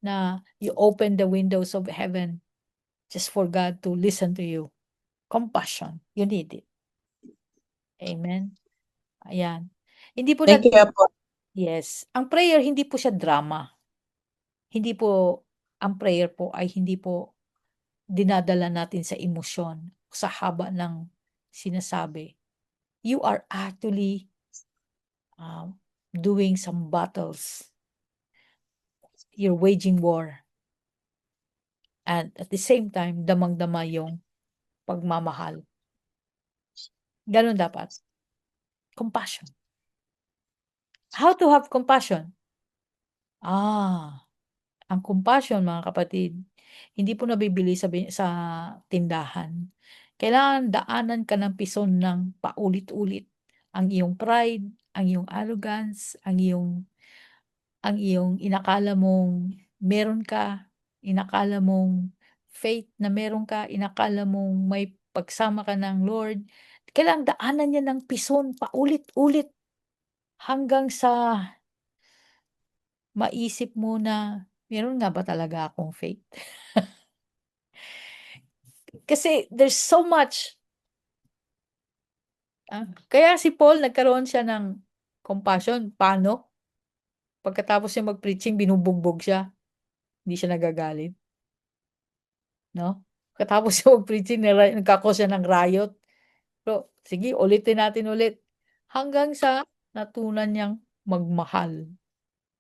Na you open the windows of heaven just for God to listen to you. Compassion. You need it. Amen. Ayan. Hindi po Thank you po. Yes. Ang prayer, hindi po siya drama. Hindi po, ang prayer po ay hindi po dinadala natin sa emosyon, sa haba ng sinasabi. You are actually doing some battles. You're waging war. And at the same time, damang-dama yung pagmamahal. Ganun dapat. Compassion. How to have compassion? Ang compassion, mga kapatid, hindi po nabibili sa tindahan. Kailangan daanan ka ng pison ng paulit-ulit. Ang iyong pride, ang iyong arrogance, ang iyong inakala mong meron ka, inakala mong faith na meron ka, inakala mong may pagsama ka ng Lord. Kailangan daanan niya ng pison paulit-ulit hanggang sa maisip mo na, meron nga ba talaga akong faith? Kasi there's so much. Kaya si Paul nagkaroon siya ng compassion. Paano? Pagkatapos niya mag-preaching, binubugbog siya. Hindi siya nagagalit. No? Pagkatapos siya mag-preaching, nagkakos siya ng riot. Pero, sige, ulitin natin ulit. Hanggang sa natutunan niyang magmahal.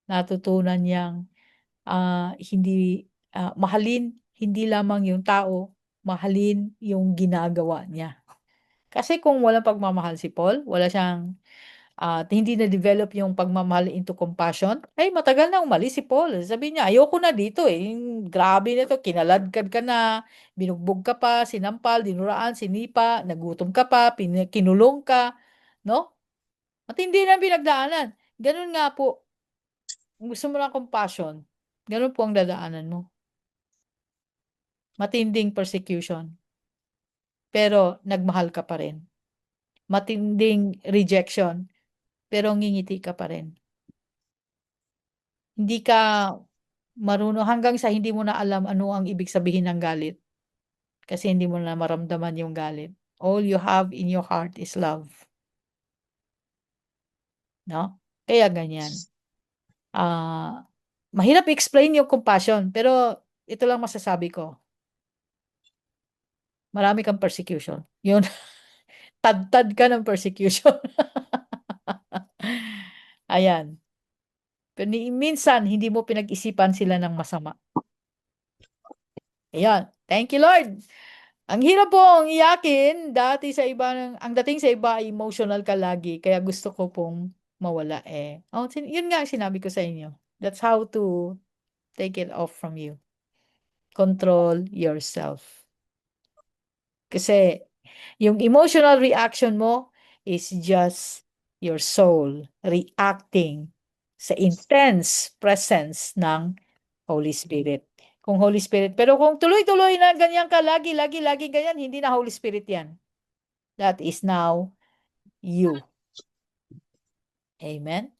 Natutunan niyang mahalin hindi lamang yung tao, mahalin yung ginagawa niya. Kasi kung walang pagmamahal si Paul, wala siyang hindi na-develop yung pagmamahal into compassion, ay matagal na umalis si Paul. Sabi niya, ayoko na dito eh. Grabe na to, kinaladkad ka na, binugbog ka pa, sinampal, dinuraan, sinipa, nagutom ka pa, kinulong ka, no? Matindi na ang pinagdaanan. Ganun nga po, gusto mo ng compassion, ganun po ang dadaanan mo. Matinding persecution. Pero nagmahal ka pa rin. Matinding rejection, pero ngingiti ka pa rin. Hindi ka marunong hanggang sa hindi mo na alam ano ang ibig sabihin ng galit. Kasi hindi mo na maramdaman yung galit. All you have in your heart is love. No? Kaya ganyan. Mahirap i-explain yung compassion, pero ito lang masasabi ko. Marami kang persecution. Yun. Tad-tad ka ng persecution. Ayan. Pero minsan, hindi mo pinag-isipan sila ng masama. Ayan. Thank you, Lord. Ang hirap pong iyakin, dati sa iba, ang dating sa iba ay emotional ka lagi, kaya gusto ko pong mawala eh. Oh, yun nga ang sinabi ko sa inyo. That's how to take it off from you. Control yourself. Kasi yung emotional reaction mo is just your soul reacting sa intense presence ng Holy Spirit. Kung Holy Spirit. Pero kung tuloy-tuloy na ganyan ka, lagi ganyan, hindi na Holy Spirit yan. That is now you. Amen?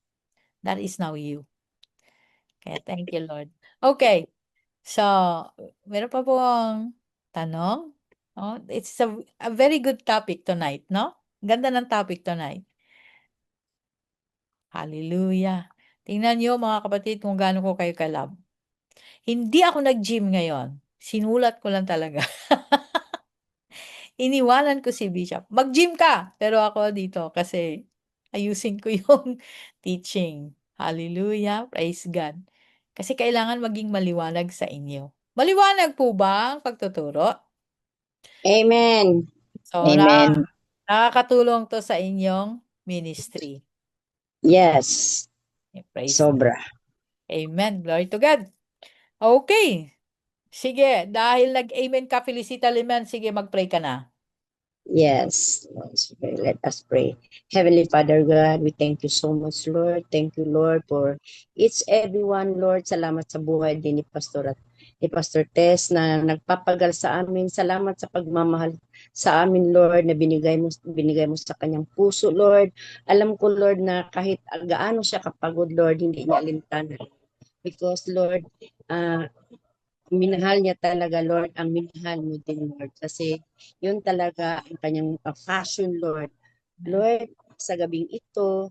That is now you. Kaya thank you, Lord. Okay. So, meron pa pong tanong? Oh, it's a very good topic tonight, no? Ganda ng topic tonight. Hallelujah. Tingnan niyo mga kapatid kung gaano ko kayo kalab. Hindi ako nag-gym ngayon. Sinulat ko lang talaga. Iniwanan ko si Bishop. Mag-gym ka! Pero ako dito kasi ayusin ko yung teaching. Hallelujah. Praise God. Kasi kailangan maging maliwanag sa inyo. Maliwanag po ba ang pagtuturo? Amen. So, Amen. nakakatulong to sa inyong ministry. Yes. Praise God. Sobra. Amen. Glory to God. Okay. Sige, dahil nag-amen ka, Felicita Liman, sige, mag-pray ka na. Yes. Let us pray. Heavenly Father God, we thank you so much, Lord. Thank you, Lord, for each everyone, Lord. Salamat sa buhay din ni Pastor Tess na nagpapagal sa amin. Salamat sa pagmamahal sa amin, Lord, na binigay mo sa kanyang puso, Lord. Alam ko, Lord, na kahit gaano siya kapagod, Lord, hindi niya alintanan. Because, Lord, minahal niya talaga, Lord, ang minahal mo din, Lord. Kasi yun talaga ang kanyang passion, Lord. Lord, sa gabing ito,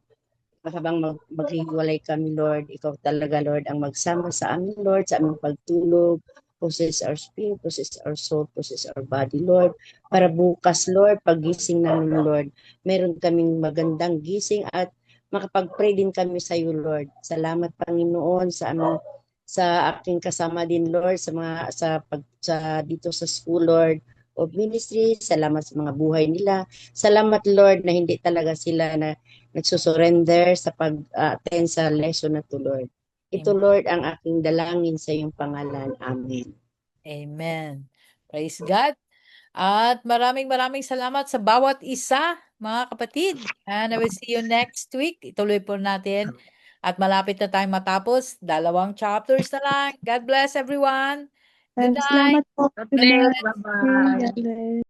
habang maghiwalay kami, Lord, ikaw talaga, Lord, ang magsama sa amin, Lord, sa aming pagtulog, possess our spirit, possess our soul, possess our body, Lord. Para bukas, Lord, paggising namin, Lord, meron kaming magandang gising at makapag-pray din kami sa iyo, Lord. Salamat, Panginoon, sa aking kasama din, Lord, sa dito sa school, Lord, of ministry. Salamat sa mga buhay nila. Salamat, Lord, na hindi talaga sila na nagsusurrender sa pag-attend sa lesson na to, Lord. Ito, Amen. Lord, ang aking dalangin sa iyong pangalan. Amen. Amen. Praise God. At maraming salamat sa bawat isa, mga kapatid. And I will see you next week. Ituloy po natin. At malapit na tayong matapos. 2 chapters na lang. God bless everyone. Good night. Salamat po. God bless. Bye-bye. God bless.